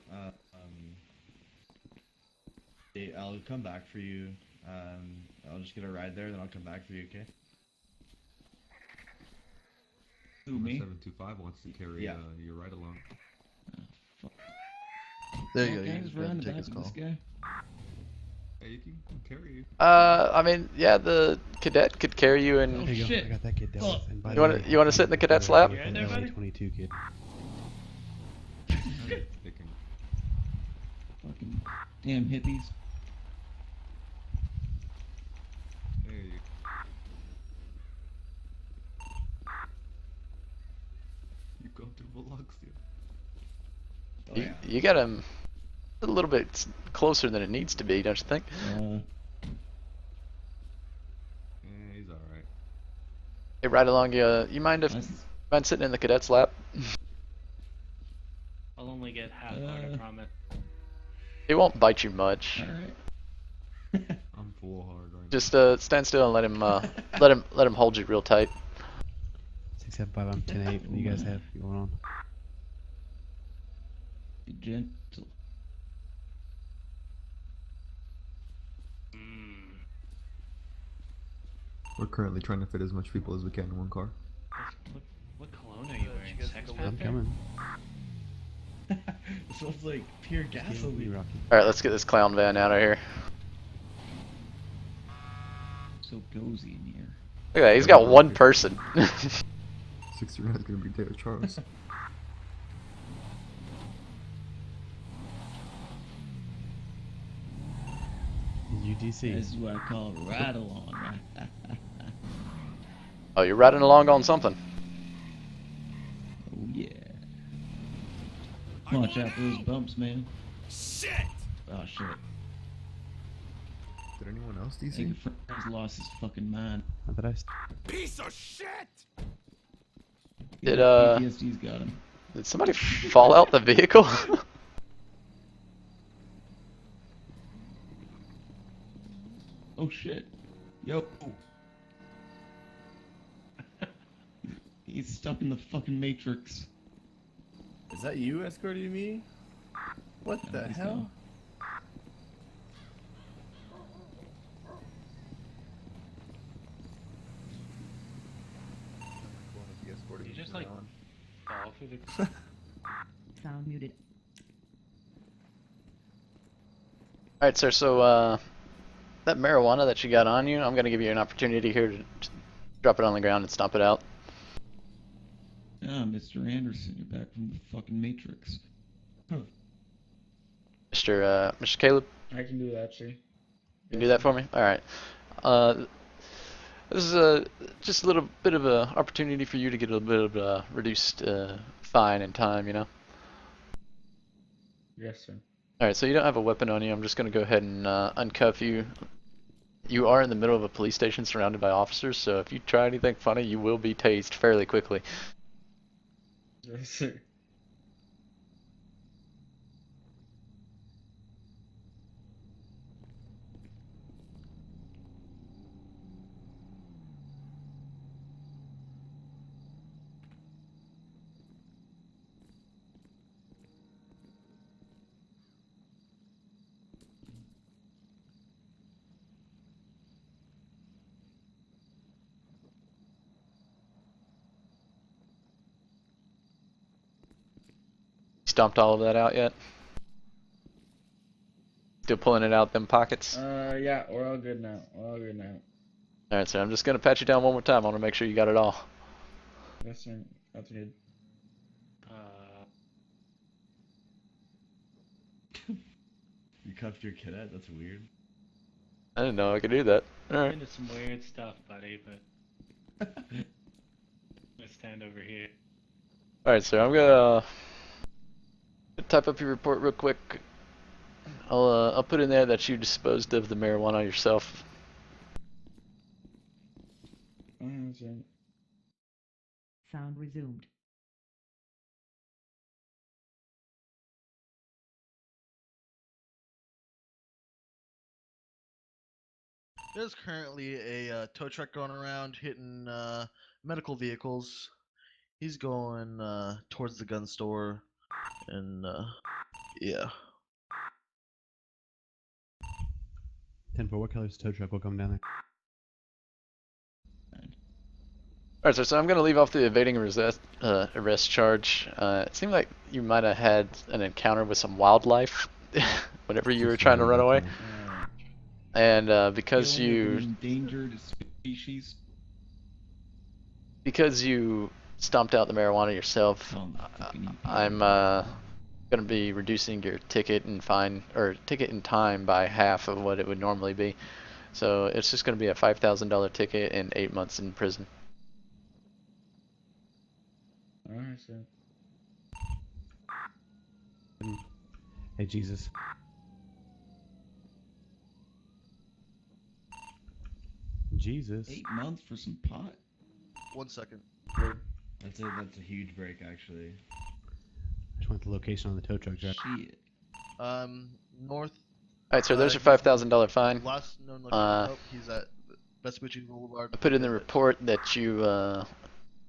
S14: I'll come back for you. I'll just get a ride there, then I'll come back for you, okay? Who,
S10: Number
S14: me?
S10: 725 wants to carry
S14: Yeah.
S10: your ride along.
S5: There you go.
S14: Can I
S5: You
S14: just
S5: can go
S14: run
S5: ahead and
S14: the
S5: take
S14: back
S5: his
S14: of
S5: call.
S14: this guy?
S10: Hey, you can carry you.
S2: I mean, yeah, the cadet could carry you and...
S4: There you go.
S14: shit.
S4: I got that kid dealt
S14: Oh.
S4: with. And by
S2: You
S4: the
S2: wanna-
S4: way,
S2: you wanna sit in the cadet's lap?
S3: You in there, buddy?
S4: 22 kid.
S10: They can.
S14: Fucking damn hippies.
S10: There you You go through Biloxia.
S14: Oh,
S2: You,
S14: yeah.
S2: you got him a little bit closer than it needs to be, don't you think?
S10: Yeah, he's alright.
S2: Hey, right along you. You mind if mind sitting in the cadet's lap?
S3: I'll only get half out, I promise.
S2: He won't bite you much.
S14: Alright.
S10: I'm full hard right
S2: Just stand still and let him let him hold you real tight.
S4: 675, I'm 10-8. What do you guys have going on?
S14: Be gentle.
S10: We're currently trying to fit as much people as we can in one car.
S3: What cologne are you wearing? Sex
S4: I'm
S3: Panther?
S4: coming.
S14: It smells like pure gasoline.
S4: Rocky.
S2: Alright, let's get this clown van out of here.
S14: So cozy in here.
S2: Look at that, he's got one person.
S10: 69 is gonna be Derek Charles.
S4: UDC.
S14: This is what I call a ride along, right?
S2: Oh, you're riding along on something.
S15: Oh yeah. Watch out for those bumps, man.
S6: Shit!
S15: Oh shit.
S10: Did anyone else
S15: Hey,
S10: DC?
S15: your friend's lost his fucking mind.
S4: Not that I.
S6: Piece of shit!
S2: Did
S15: PTSD's got him.
S2: did somebody fall out the vehicle?
S15: Oh shit. Yo. He's stuck in the fucking Matrix.
S7: Is that you escorting me? What the
S15: he's
S7: hell?
S15: gone.
S3: You just like fall through the.
S12: Sound muted.
S2: Alright, sir, so, that marijuana that you got on you, I'm gonna give you an opportunity here to drop it on the ground and stomp it out.
S15: Ah, Mr. Anderson, you're back from the fucking Matrix.
S2: Mr. Caleb,
S16: I can do that, sir.
S2: you can do that for me? Alright. This is just a little bit of a opportunity for you to get a little bit of a reduced fine and time, you know?
S16: Yes, sir.
S2: Alright, so you don't have a weapon on you. I'm just going to go ahead and uncuff you. You are in the middle of a police station surrounded by officers, so if you try anything funny, you will be tased fairly quickly.
S16: Yes, sir.
S2: Stomped all of that out yet? Still pulling it out them pockets?
S16: Yeah, we're all good now. We're all good now.
S2: Alright, so I'm just going to pat you down one more time. I want to make sure you got it all.
S16: Yes, sir. That's good.
S14: You cuffed your cadet? That's weird.
S2: I didn't know I could do that. Alright.
S3: Into some weird stuff, buddy, but. Let's stand over here.
S2: Alright, so I'm gonna type up your report real quick. I'll put in there that you disposed of the marijuana yourself.
S16: Sir.
S12: Sound resumed.
S5: There's currently a tow truck going around hitting medical vehicles. He's going towards the gun store, and yeah.
S4: 10-4, what color's tow truck will come down there?
S2: Alright, so I'm going to leave off the evading arrest charge. It seemed like you might have had an encounter with some wildlife whenever you were trying to run away. And because you...
S15: endangered species.
S2: Because you stomped out the marijuana yourself, I'm going to be reducing your ticket and fine, or ticket and time by half of what it would normally be. So it's just going to be a $5,000 ticket and 8 months in prison.
S16: Alright, sir.
S4: Hey, Jesus. Jesus.
S15: 8 months for some pot?
S5: 1 second.
S14: That's a huge break, actually.
S4: Just want the location on the tow truck driver.
S15: Shit.
S5: North.
S2: Alright, so there's your $5,000 fine.
S5: Last known location. He's at Vespucci Boulevard.
S2: I put in the report that you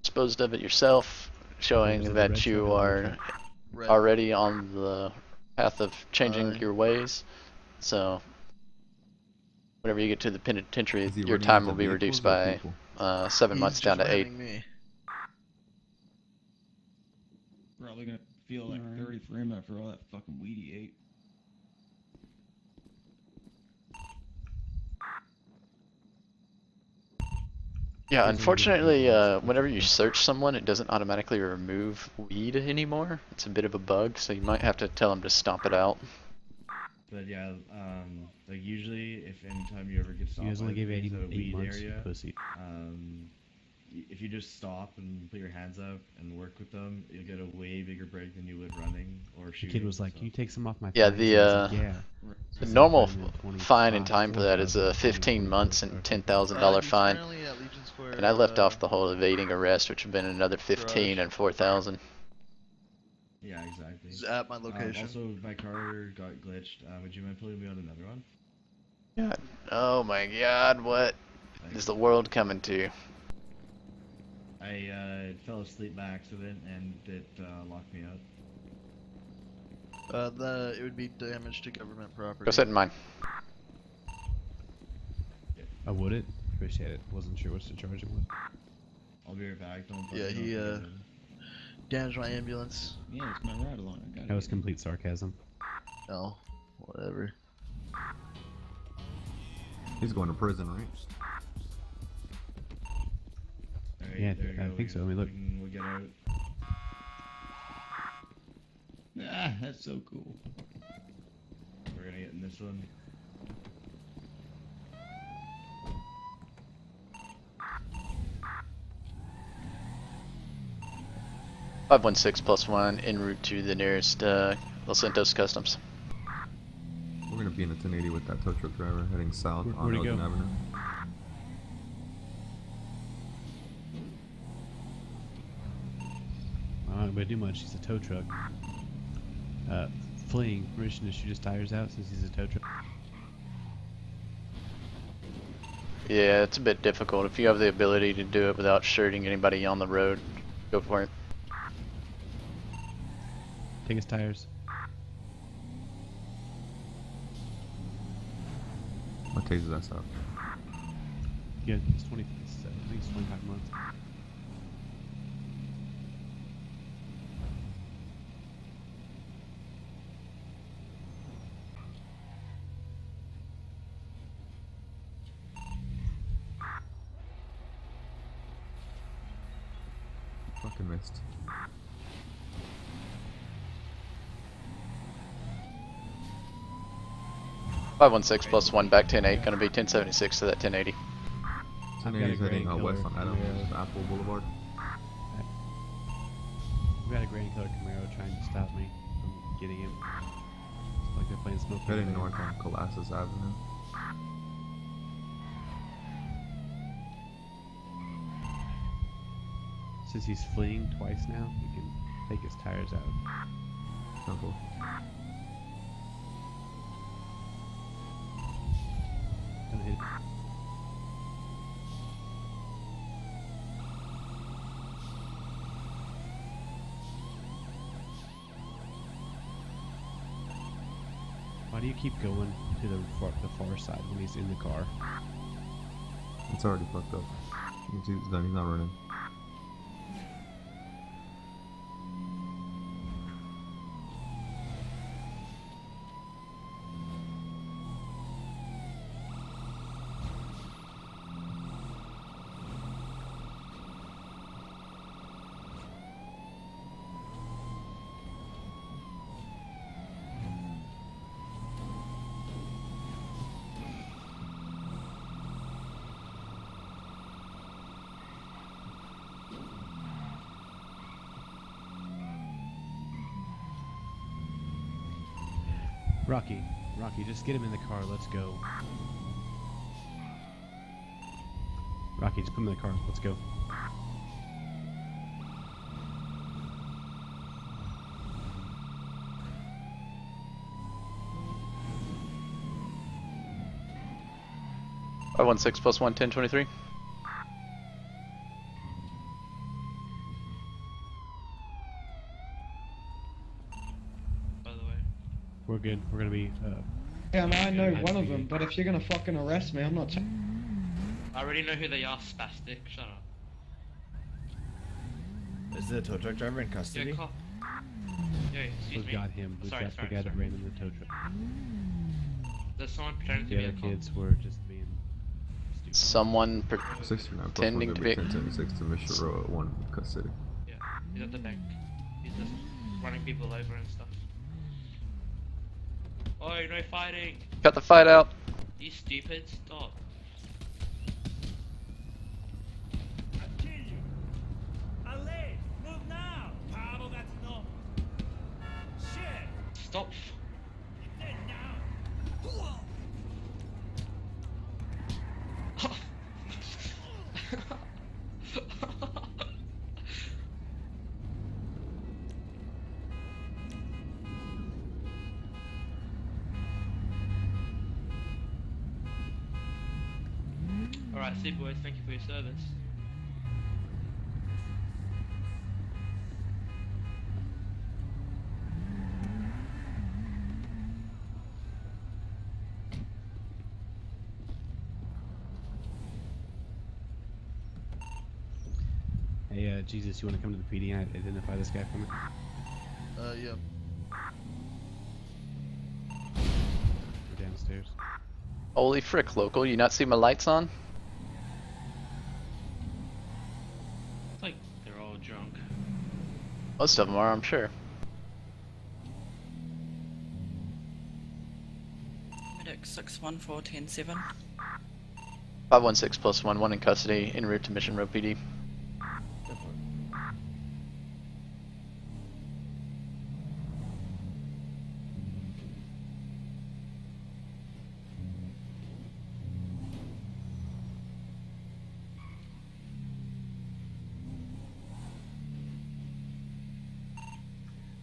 S2: disposed of it yourself, showing that you are already on the path of changing your ways. So whenever you get to the penitentiary, your time will be reduced by 7 months down to 8.
S15: Probably gonna feel like 30 for him after all that fucking weed he ate.
S2: Yeah, unfortunately, whenever you search someone, it doesn't automatically remove weed anymore. It's a bit of a bug, so you might have to tell them to stomp it out.
S14: But yeah, like usually, if anytime you ever get stopped
S4: You guys only
S14: by
S4: gave
S14: the
S4: 8
S14: weed
S4: months,
S14: area,
S4: pussy.
S14: if you just stop and put your hands up and work with them, you'll get a way bigger break than you would running or
S4: The
S14: shooting.
S4: kid was like, "Can you take some off my
S2: Yeah,
S4: fines?" And I was like, yeah.
S2: the
S4: So
S2: normal
S4: fine, then 20,
S2: fine and
S4: 5,
S2: time for that is
S4: 4,000,
S2: 15
S4: 20,
S2: months
S4: 24,
S2: and
S4: or
S2: $10,000
S5: He's
S2: fine.
S5: currently at Legion Square.
S2: And I left off the whole evading arrest, which would have been another 15 and 4,000.
S14: Yeah, exactly.
S5: He's at my location.
S14: Also, my car got glitched. Would you mind pulling me on another one?
S2: God. Oh my God, what is the world coming to?
S14: I fell asleep by accident and it locked me up.
S5: It would be damage to government property.
S2: Go sit in mine.
S4: I would it. Appreciate it. Wasn't sure what to charge him with.
S14: I'll be right back. Don't
S5: Yeah, he damaged my ambulance.
S15: Yeah, it's my ride along. I got
S4: That was complete sarcasm.
S5: Oh, whatever.
S10: He's going to prison, right?
S14: Alright,
S4: Yeah,
S14: there we
S4: I
S14: go.
S4: think so. I mean, look.
S14: We'll get out.
S15: Ah, that's so cool.
S14: We're gonna get in this one.
S2: Five 516+1 en route to the nearest Los Santos Customs.
S10: We're gonna be in a 1080 with that tow truck driver heading south on
S4: Where'd he
S10: Elgin
S4: go?
S10: Avenue.
S4: I'm not gonna do much. He's a tow truck. Fleeing. Permission to shoot his tires out since he's a tow truck.
S2: Yeah, it's a bit difficult. If you have the ability to do it without shooting anybody on the road, go for it.
S4: Take his tires.
S10: I'll tase his ass out.
S4: Yeah, it's 20. I think it's 25 months.
S10: Fucking missed.
S2: Five 516+1 back 10-8, gonna be 1076 to that 1080.
S10: 1080 is heading
S4: Grand
S10: west
S4: Killer
S10: on Adams,
S4: Camaro.
S10: Apple Boulevard.
S4: We got a Grand Killer Camaro trying to stop me from getting him. It's like they're playing smoke.
S10: Heading north on Colossus Avenue.
S4: Since he's fleeing twice now, we can take his tires out.
S10: Simple.
S4: Don't hit. Why do you keep going to the far side when he's in the car?
S10: It's already fucked up. You can see it's done. He's not running.
S4: Rocky, just get him in the car. Let's go. Rocky, just put him in the car. Let's go.
S2: Five 516+1 1023.
S4: We're good. We're gonna be.
S17: Yeah, man, I know one of them, but if you're gonna fucking arrest me, I'm not.
S18: I already know who they are, spastic. Shut up.
S14: Is the tow truck driver in custody?
S18: Yeah, cop. Yeah, excuse
S4: We've
S18: me.
S4: got him. We've got the guy that ran in the tow truck.
S18: There's someone pretending to
S4: The
S18: be a
S4: other
S18: cop.
S4: kids were just being.
S2: Someone
S10: 69
S2: pretending to be.
S10: 1076 to Mission Row at 1 custody.
S18: Yeah, he's at the bank. He's just running people over and stuff. Oi, no fighting!
S2: Cut the fight out.
S18: You stupid, stop. Stop. Alright, see boys, thank you for your service.
S4: Hey, Jesus, you want to come to the PD and identify this guy for me?
S5: Yeah.
S4: We're downstairs.
S2: Holy frick, local, you not see my lights on?
S3: It's like they're all drunk.
S2: Most of them are, I'm sure.
S13: Medic 61410-7.
S2: 516 plus 1 in custody, en route to Mission Row PD.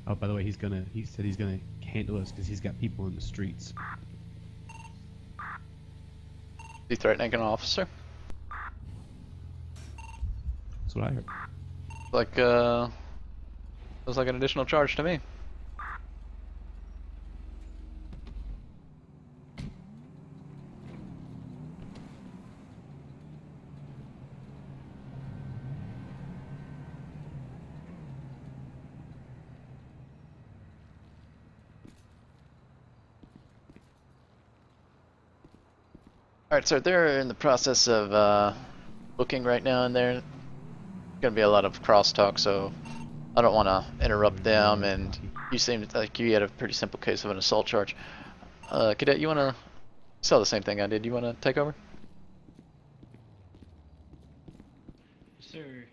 S4: Oh, by the way, he said he's gonna handle us because he's got people in the streets.
S2: Is he threatening an officer?
S4: That's what I heard.
S2: Like, looks like an additional charge to me. Alright, so they're in the process of booking right now, and there's gonna be a lot of crosstalk, so I don't want to interrupt them, and you seemed like you had a pretty simple case of an assault charge. Cadet, you wanna saw the same thing I did, you wanna take over?
S3: Sir,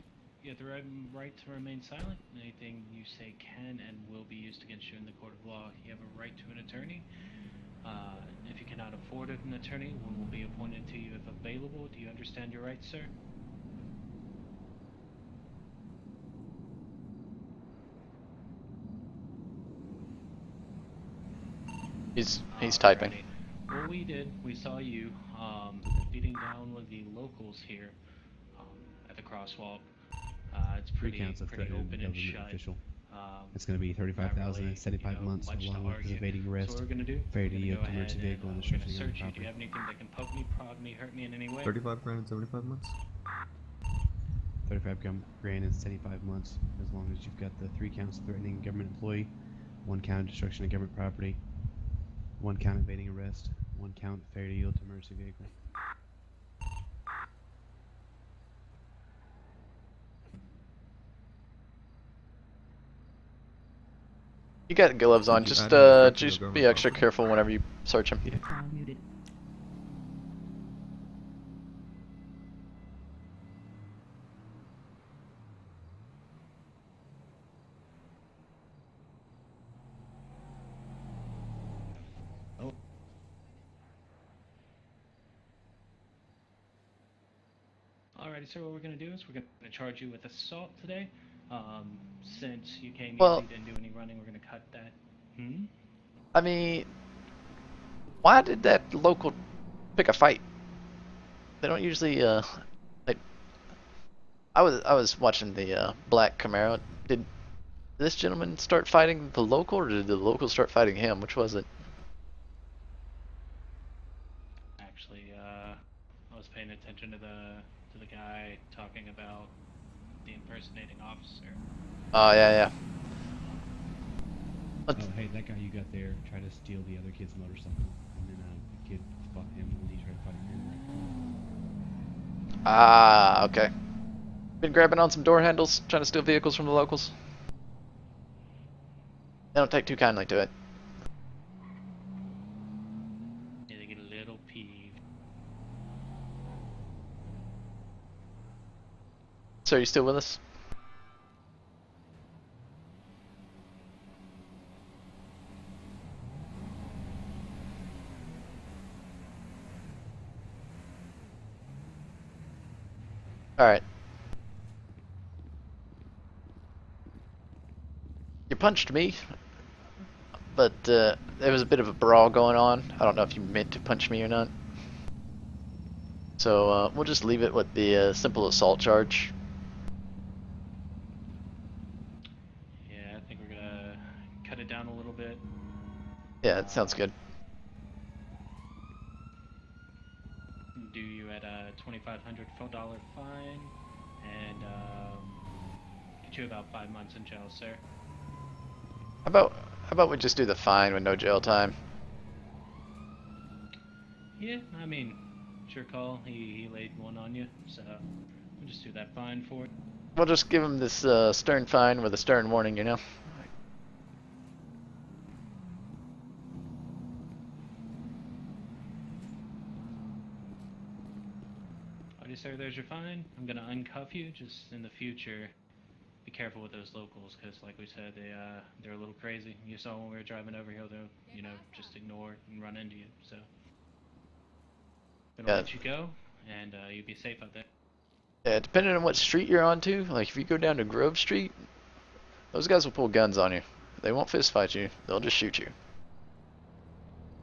S3: you have the right to remain silent. Anything you say can and will be used against you in the court of law. You have a right to an attorney. If you cannot afford an attorney, one will be appointed to you if available. Do you understand your rights, sir?
S2: He's typing.
S3: Alrighty. What we did, we saw you beating down one of the locals here at the crosswalk. It's pretty
S4: Counts of
S3: pretty
S4: threatening
S3: open
S4: a
S3: and
S4: government
S3: shut.
S4: official. It's going to be 35,000 and 75 months,
S3: much to
S4: along with
S3: argue.
S4: evading arrest,
S3: So what we're gonna do?
S4: failure to
S3: We're gonna
S4: yield
S3: go
S4: to emergency
S3: ahead
S4: vehicle, and
S3: and we're gonna
S4: destruction of
S3: search you. Do you
S4: property.
S3: have anything that can poke me, prod me, hurt me in any way?
S10: 35 grand and 75 months?
S4: 35 grand and 75 months, as long as you've got the 3 counts of threatening a government employee, 1 count of destruction of government property, 1 count of evading arrest, 1 count failure to yield to emergency vehicle.
S2: You got gloves on,
S10: You
S2: just
S10: added the
S2: just
S10: government
S2: be extra
S10: property.
S2: careful whenever you search him.
S12: Sound muted.
S3: Alrighty, sir. What we're gonna do is we're gonna charge you with assault today. Since you came
S2: Well-
S3: easy, didn't do any running, we're gonna cut that. Hmm.
S2: I mean, why did that local pick a fight? They don't usually like. I was watching the Black Camaro. Did this gentleman start fighting the local, or did the local start fighting him? Which was it?
S3: Actually, I was paying attention to the guy talking about the impersonating officer.
S2: Oh yeah.
S4: Oh, hey, that guy you got there tried to steal the other kid's motorcycle, and then the kid fought him, and he tried to fight him.
S2: Ah, okay. Been grabbing on some door handles, trying to steal vehicles from the locals. They don't take too kindly to it.
S3: Yeah, they get a little peeved.
S2: So are you still with us? Alright. You punched me, but there was a bit of a brawl going on. I don't know if you meant to punch me or not. So we'll just leave it with the simple assault charge.
S3: Yeah, I think we're gonna cut it down a little bit.
S2: Yeah, that sounds good.
S3: Do you at a $2,500 fine and get you about 5 months in jail, sir.
S2: How about we just do the fine with no jail time?
S3: Yeah, I mean, it's your call. He laid one on you, so we'll just do that fine for it.
S2: We'll just give him this stern fine with a stern warning, you know?
S3: Alrighty, sir, there's your fine. I'm gonna uncuff you. Just in the future, be careful with those locals, because like we said, they're a little crazy. You saw when we were driving over here, they'll, you know, just ignore and run into you, so. Gonna let you go, and you be safe out there.
S2: Yeah, depending on what street you're on too, like if you go down to Grove Street, those guys will pull guns on you. They won't fist fight you, they'll just shoot you.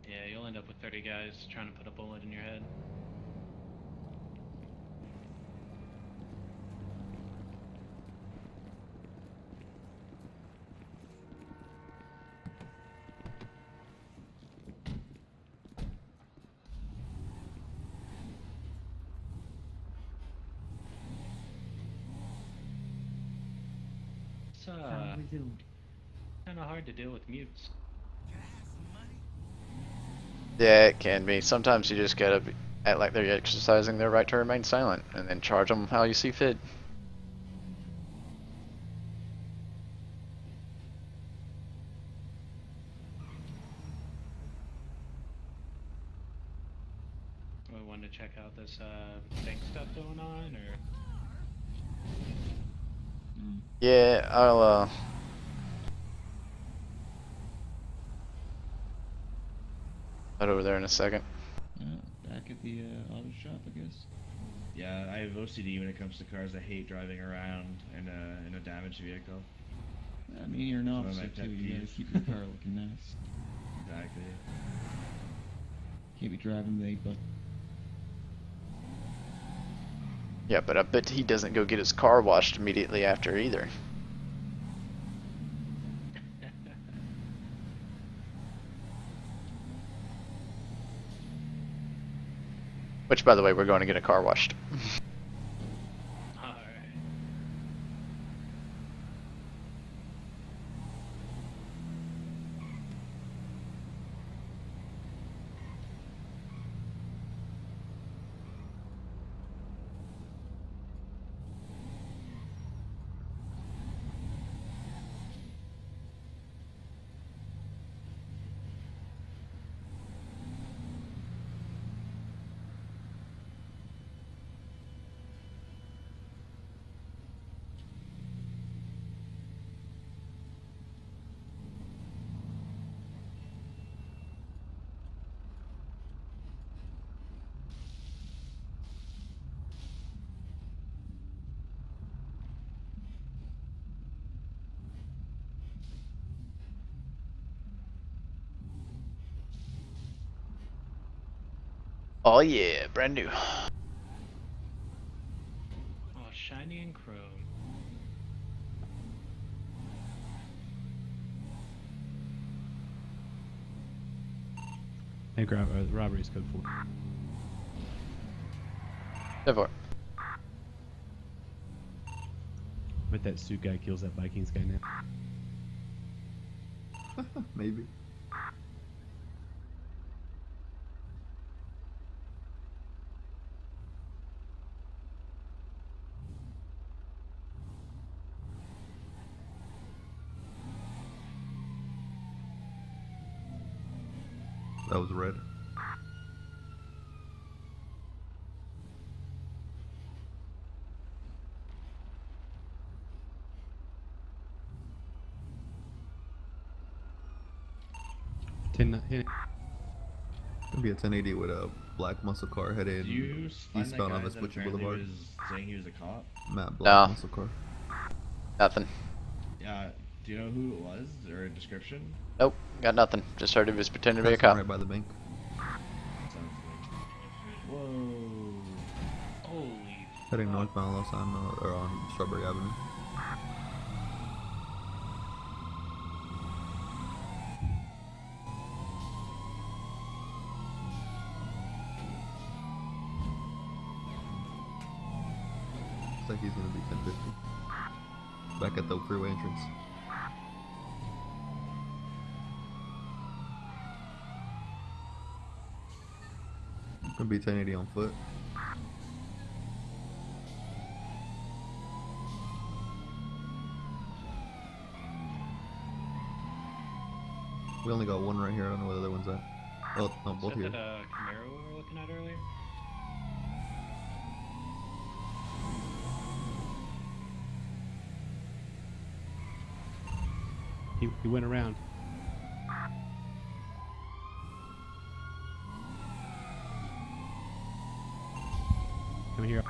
S3: Yeah, you'll end up with 30 guys trying to put a bullet in your head. It's kind of hard to deal with mutes.
S2: Yeah, it can be. Sometimes you just gotta act like they're exercising their right to remain silent, and then charge them how you see fit.
S3: We wanted to check out this bank stuff going on, or?
S2: Yeah, I'll head over there in a second.
S15: Back at the auto shop, I guess.
S14: Yeah, I have OCD when it comes to cars. I hate driving around in a damaged vehicle.
S15: I mean, you're an
S14: One of my
S15: officer
S14: pet
S15: too. You gotta
S14: peeves.
S15: keep your car looking nice.
S14: Exactly.
S15: Can't be driving late, but
S2: Yeah, but I bet he doesn't go get his car washed immediately after either. Which, by the way, we're going to get a car washed.
S3: Alright.
S2: Oh yeah, brand new.
S3: Oh, shiny and chrome.
S4: Hey, robbery's code 4.
S2: Never.
S4: Bet that suit guy kills that Vikings guy now.
S10: Maybe. That was red. Gonna be a 1080 with a black muscle car headed
S14: Do you find that
S10: eastbound
S14: guy
S10: on
S14: that
S10: Vespucci
S14: apparently
S10: Boulevard.
S14: was saying he was a cop?
S10: Matt Black
S2: No.
S10: muscle car.
S2: Nothing.
S14: Yeah. Do you know who it was or a description?
S2: Nope, got nothing. Just heard he was pretending to be a
S10: That's one
S2: cop.
S10: right by the bank.
S14: Sounds like. Whoa.
S3: Holy.
S10: Heading northbound Los Angeles or on Strawberry Avenue. Looks like he's gonna be 1050. Back at the freeway entrance. Gonna be 1080 on foot. We only got one right here. I don't know where the other one's at. Oh, no, both
S3: Is
S10: here.
S3: that Camaro we were looking at earlier?
S4: He went around. Come here.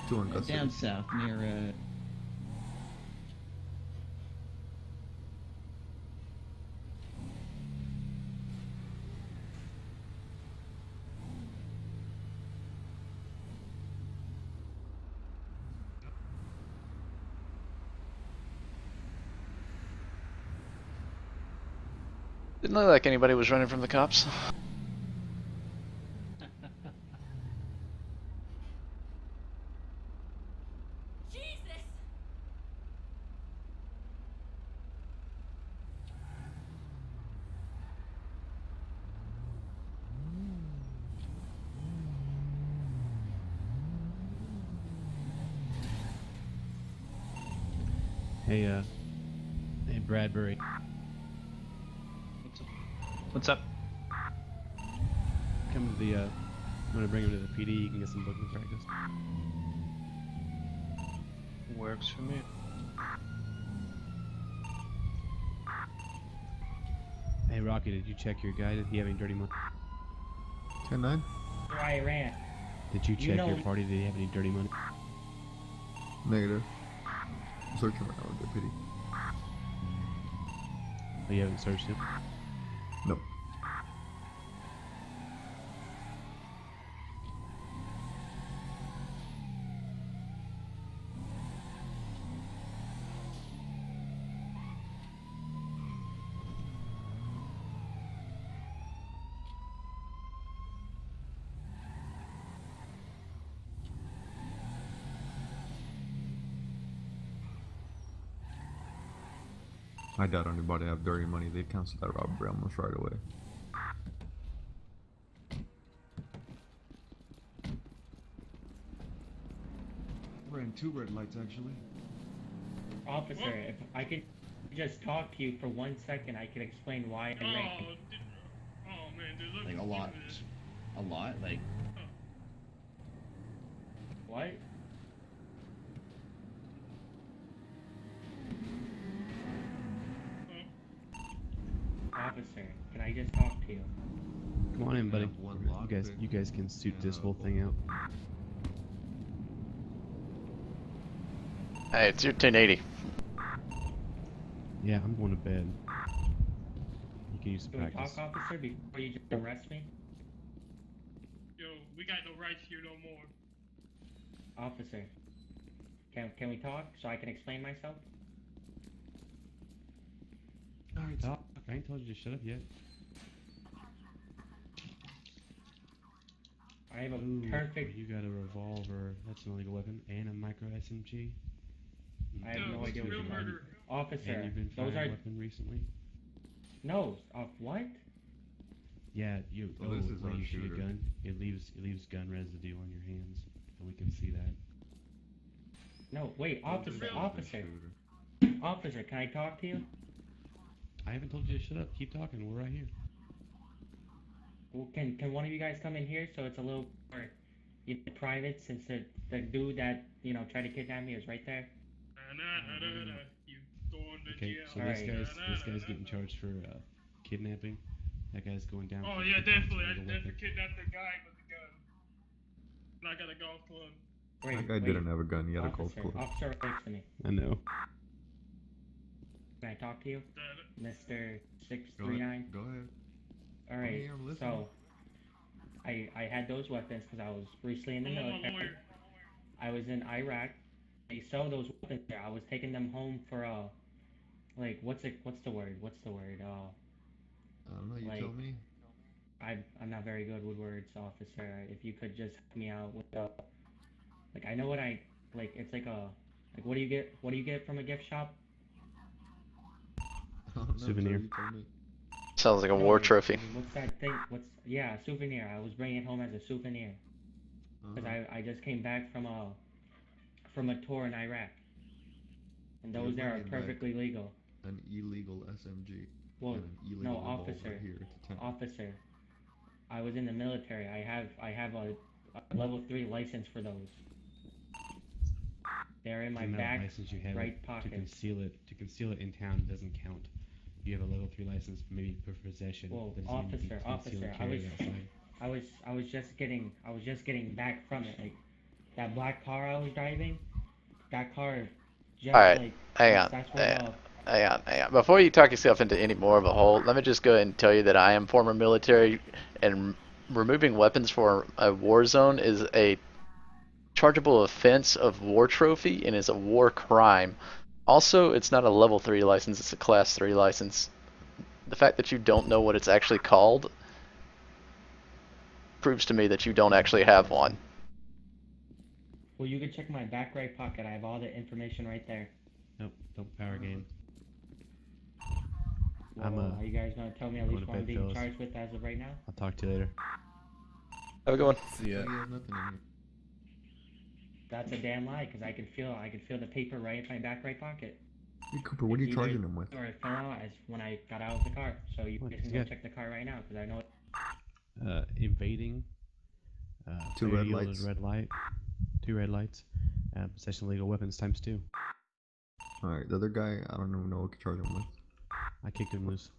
S10: Two in custody.
S15: Down south near
S2: Didn't look like anybody was running from the cops.
S4: Hey, Bradbury.
S3: What's up?
S4: Come to the, I'm gonna bring him to the PD. You can get some booking practice.
S3: Works for me.
S4: Hey, Rocky, did you check your guy? Did he have any dirty money?
S10: 10-9.
S9: I ran.
S4: Did you check
S9: know-
S4: your party? Did he have any dirty money?
S10: Negative. I'm searching right now with the PD.
S4: Oh, you haven't searched him?
S10: No. I doubt anybody have dirty money. They canceled that robbery almost right away.
S19: Ran 2 red lights actually.
S9: Officer, if I could just talk to you for 1 second, I could explain why I ran.
S14: Like a lot. A lot? Like.
S9: What? Officer, can I just talk to you?
S4: Come on in, buddy. You guys can suit this whole thing out.
S2: Hey, it's your 1080.
S4: Yeah, I'm going to bed. You can use the
S9: Can we
S4: practice.
S9: talk, officer, before you just arrest me?
S18: Yo, we got no rights here no more.
S9: Officer, can we talk so I can explain myself?
S4: Alright, talk. I ain't told you to shut up yet.
S9: I have a
S4: Ooh,
S9: perfect.
S4: You got a revolver. That's an illegal weapon. And a micro SMG.
S9: I have no idea what you're talking. Officer,
S4: And you've been
S9: those
S4: firing
S9: are
S4: a weapon recently?
S9: no. What?
S4: Yeah, you.
S10: So this is
S4: when
S10: our
S4: you shoot a
S10: shooter.
S4: gun, it leaves gun residue on your hands, and we can see that.
S9: No, wait, officer, officer. Officer, can I talk to you?
S4: I haven't told you to shut up. Keep talking. We're right here.
S9: Well, can one of you guys come in here so it's a little more private, since the dude that tried to kidnap me is right there.
S11: You going to
S4: Okay,
S11: jail.
S4: so this guy's getting charged for kidnapping. That guy's going down.
S11: Oh
S4: for
S11: yeah,
S4: 50 pounds
S11: definitely. I
S4: of illegal
S11: definitely
S4: weapon.
S11: kidnapped the guy with the gun. And I got a golf club.
S10: That guy didn't have a gun. He had a golf club.
S9: Officer, right next to me.
S4: I know.
S9: Can I talk to you, Mr.
S19: Go
S9: 639?
S19: ahead. Go ahead.
S9: All
S19: I'm
S9: right.
S19: here, I'm listening.
S9: So, I had those weapons because I was recently in the
S11: I'm a
S9: military.
S11: lawyer.
S9: I was in Iraq. They sell those weapons there. I was taking them home for like what's the word?
S19: I don't know. You
S9: Like,
S19: tell me.
S9: I'm not very good with words, officer. If you could just help me out with like I know what I like. It's like what do you get? What do you get from a gift shop?
S19: I don't know,
S4: Souvenir.
S19: sir, you tell me.
S2: Sounds like a war trophy.
S9: What's that thing? A souvenir. I was bringing it home as a souvenir because I just came back from a tour in Iraq, and
S19: You're
S9: those there are
S19: bringing back
S9: perfectly legal.
S19: An illegal SMG.
S9: Well,
S19: and an illegal
S9: no,
S19: revolver
S9: officer.
S19: here to town.
S9: Officer, I was in the military. I have a level 3 license for those. They're in my
S4: The amount of
S9: back
S4: license you have
S9: right
S4: to
S9: pocket.
S4: conceal it in town doesn't count. You have a level 3 license, maybe for possession.
S9: Well,
S4: doesn't mean you can conceal
S9: officer,
S4: and carry it outside.
S9: I was just getting back from it. Like that black car I was driving, that car just
S2: Alright,
S9: like
S2: hang on.
S9: that's where
S2: Hang on. Before you talk yourself into any more of a hole, let me just go ahead and tell you that I am former military, and removing weapons for a war zone is a chargeable offense of war trophy and is a war crime. Also, it's not a level 3 license, it's a class 3 license. The fact that you don't know what it's actually called proves to me that you don't actually have one.
S9: Well, you can check my back right pocket. I have all the information right there.
S4: Nope, don't power game.
S9: Well, are you guys gonna tell me at
S4: going
S9: least
S4: to
S9: what I'm
S4: bed,
S9: being
S4: fellas.
S9: charged with as of right now?
S4: I'll talk to you later.
S2: Have a good one.
S19: See ya. Nothing in here.
S9: That's a damn lie, because I can feel the paper right in my back right pocket.
S10: Hey, Cooper, what are you
S9: It's
S10: charging
S9: either-
S10: him with?
S9: Or it fell out as when I got out of the car. So you
S4: What?
S9: guys can
S4: Yeah.
S9: go check the car right now, because I know.
S4: Invading.
S10: Two
S4: failure
S10: red
S4: to yield
S10: lights.
S4: a red light. 2 red lights. Possession of illegal weapons times 2.
S10: Alright, the other guy, I don't even know what to charge him with.
S4: I kicked him loose.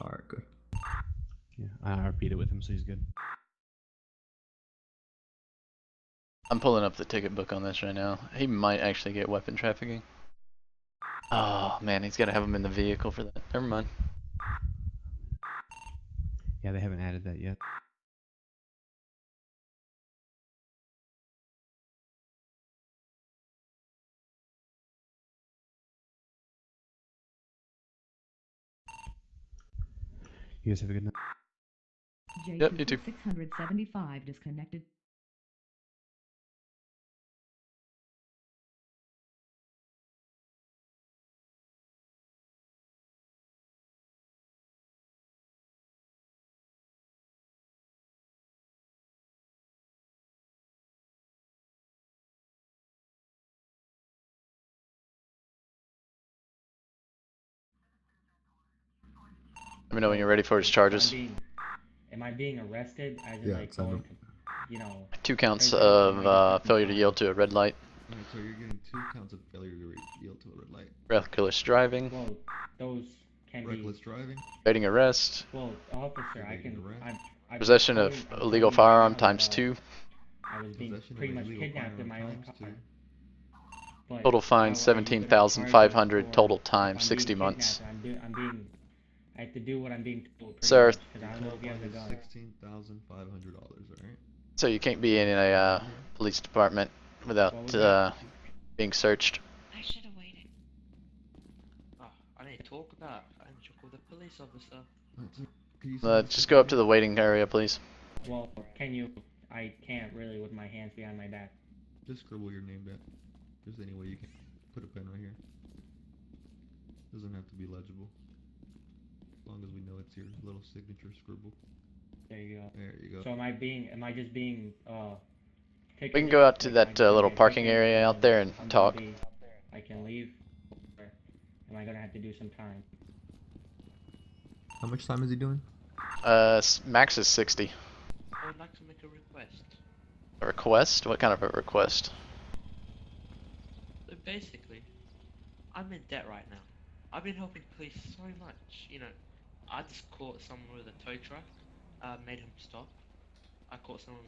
S10: Alright, good.
S4: Yeah, I repeated with him, so he's good.
S2: I'm pulling up the ticket book on this right now. He might actually get weapon trafficking. Oh man, he's got to have him in the vehicle for that. Never mind.
S4: Yeah, they haven't added that yet. You guys have a good night.
S2: Yep, you too.
S12: 675 disconnected.
S2: Let me know when you're ready for his charges.
S9: Am I being arrested as in
S10: Yeah,
S9: like
S10: send
S9: going
S10: him.
S9: to,
S2: 2 counts
S9: crazy, or am I
S2: of
S9: just
S2: failure to
S9: confined?
S2: yield to a red light,
S19: Alright, so you're getting 2 counts of failure to yield to a red light.
S2: reckless driving,
S9: Well, those can
S19: Reckless
S9: be.
S19: driving.
S2: evading arrest,
S9: Well, officer, I
S19: Evading
S9: can.
S19: arrest.
S9: I'm
S2: possession
S9: telling-
S2: of
S9: I'm telling
S2: illegal
S9: you right
S2: firearm
S9: now
S2: times
S9: that,
S2: 2,
S9: I was being
S19: Possession of
S9: pretty much
S19: illegal
S9: kidnapped in my
S19: firearm
S9: own
S19: times
S9: car.
S19: 2.
S9: But
S2: total fine
S9: how are you gonna charge me
S2: 17,500
S9: for
S2: total
S9: if
S2: time,
S9: I'm
S2: 60
S9: being
S2: months.
S9: kidnapped? I have to do what I'm being told. pretty
S2: Sir.
S9: much, 'cause I don't know if he has a gun.
S19: $16,500, alright?
S2: So you can't be in a police department without being searched.
S18: I should have waited. Oh, I need to talk about. I need to call the police officer.
S2: Just go up to the waiting area, please.
S9: Well, can you? I can't really with my hands behind my back.
S19: Just scribble your name down. There's any way you can put a pen right here. Doesn't have to be legible. As long as we know it's your little signature scribble.
S9: There you go.
S19: There you go.
S9: So am I just being take
S2: We
S9: a
S2: can
S9: leave?
S2: go out to
S9: Like,
S2: that
S9: can I
S2: little
S9: take
S2: parking
S9: it
S2: area
S9: and
S2: out there and
S9: I'm
S2: talk.
S9: gonna I can leave, or am I gonna have to do some time?
S10: How much time is he doing?
S2: Max is 60.
S18: I would like to make a request.
S2: A request? What kind of a request?
S18: So basically, I'm in debt right now. I've been helping police so much. You know, I just caught someone with a tow truck, made him stop. I caught someone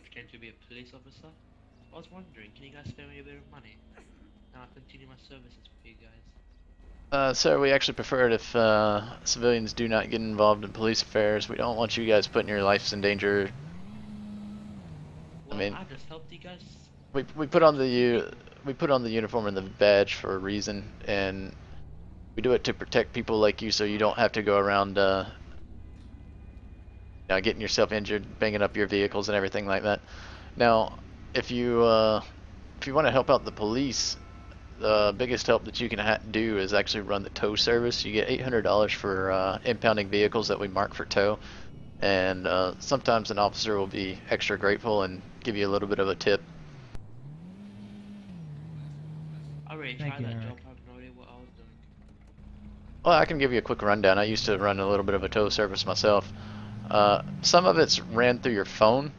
S18: pretending to be a police officer. I was wondering, can you guys spare me a bit of money? Now I continue my services with you guys.
S2: Sir, we actually prefer it if civilians do not get involved in police affairs. We don't want you guys putting your lives in danger.
S18: Well,
S2: I mean,
S18: I just helped you guys.
S2: we put on the uniform and the badge for a reason, and we do it to protect people like you, so you don't have to go around getting yourself injured, banging up your vehicles and everything like that. Now, if you want to help out the police, the biggest help that you can do is actually run the tow service. You get $800 for impounding vehicles that we mark for tow, and sometimes an officer will be extra grateful and give you a little bit of a tip.
S18: I already
S3: Thank
S18: tried
S3: you,
S18: that
S3: Eric.
S18: job. I have no idea what I was doing.
S2: Well, I can give you a quick rundown. I used to run a little bit of a tow service myself. Some of it's ran through your phone.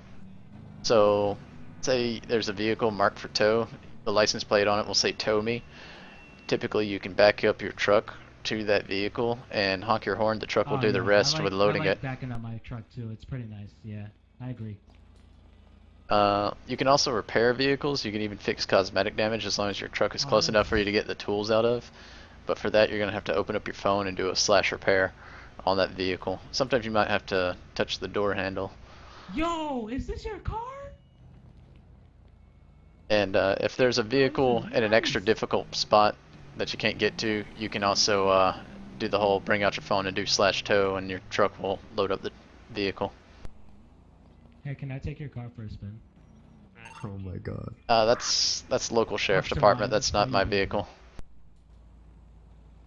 S2: So, say there's a vehicle marked for tow. The license plate on it will say tow me. Typically, you can back up your truck to that vehicle and honk your horn. The truck will do the rest with loading
S20: I like
S2: it.
S20: backing up my truck too. It's pretty nice. Yeah, I agree.
S2: You can also repair vehicles. You can even fix cosmetic damage as long as your truck is close enough for you to get the tools out of. But for that, you're going to have to open up your phone and do a slash repair on that vehicle. Sometimes you might have to touch the door handle.
S20: Yo, is this your car?
S2: And if there's a vehicle in an extra difficult spot that you can't get to, you can also do the whole bring out your phone and do slash tow, and your truck will load up the vehicle.
S20: Hey, can I take your car for a spin?
S10: Oh my god.
S2: That's local sheriff's
S20: Officer
S2: department.
S20: Ryan,
S2: That's not
S20: how
S2: my
S20: you doing?
S2: vehicle.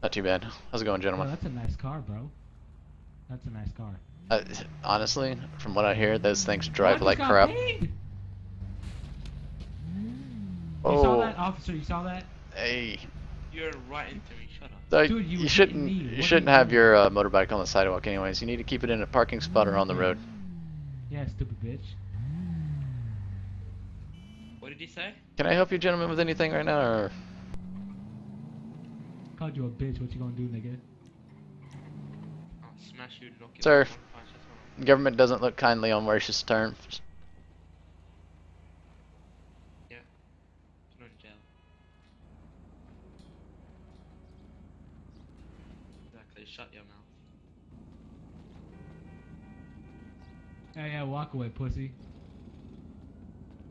S2: Not too bad. How's it going,
S20: Oh,
S2: gentlemen?
S20: that's a nice car, bro. That's a nice car.
S2: Honestly, from what I hear, those things drive
S20: I
S2: like
S20: just got
S2: crap.
S20: paid!
S2: Oh.
S20: You saw that, officer? You saw that?
S2: Hey.
S18: You're right into me. Shut up.
S2: So
S20: Dude, you
S2: you
S20: were
S2: shouldn't
S20: hitting me.
S2: you
S20: What
S2: shouldn't
S20: are you
S2: have your motorbike on the sidewalk anyways. You need to keep it in a parking spot or on the road.
S20: Yeah, stupid bitch.
S18: What did he say?
S2: Can I help you gentlemen with anything right now, or?
S20: Called you a bitch. What you gonna do, nigga?
S18: I'll smash you and knock you
S2: Sir,
S18: out with one punch, that's all.
S2: the government doesn't look kindly on racist terms.
S18: Yeah. Put him in jail. Exactly. Shut your mouth.
S20: Yeah, walk away, pussy.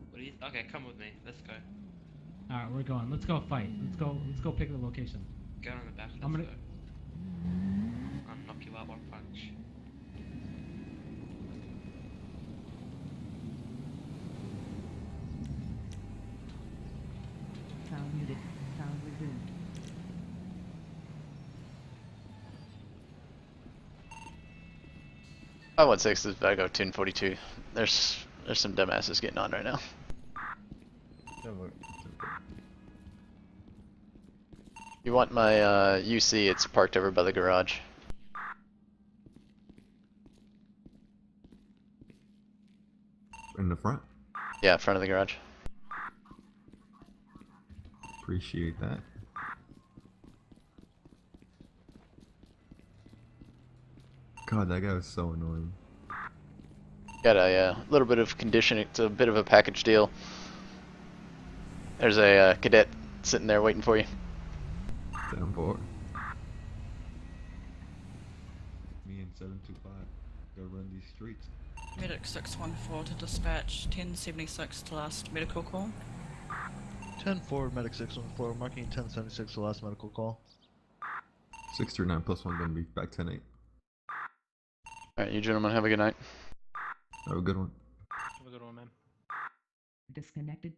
S18: What do you? Okay, come with me. Let's go.
S20: All right, we're going. Let's go fight. Let's go pick the location.
S18: Go on the back. Let's
S20: I'm gonna.
S18: go. I'll knock you out one punch.
S12: Sound muted. Sound resumed.
S2: I would say this is Vago 1042. There's some dumbasses getting on right now. You want my UC? It's parked over by the garage.
S10: In the front?
S2: Yeah, front of the garage.
S10: Appreciate that. God, that guy was so annoying.
S2: Got a little bit of conditioning. It's a bit of a package deal. There's a cadet sitting there waiting for you.
S10: Down for.
S19: Me and 725 go run these streets.
S13: Medic 614 to dispatch 1076 to last medical call.
S5: 10-4, Medic 614, marking 1076, the last medical call.
S10: 639 plus 1 gonna be back 10-8.
S2: Alright, you gentlemen have a good night.
S10: Have a good one.
S3: Have a good one, man.
S12: Disconnected.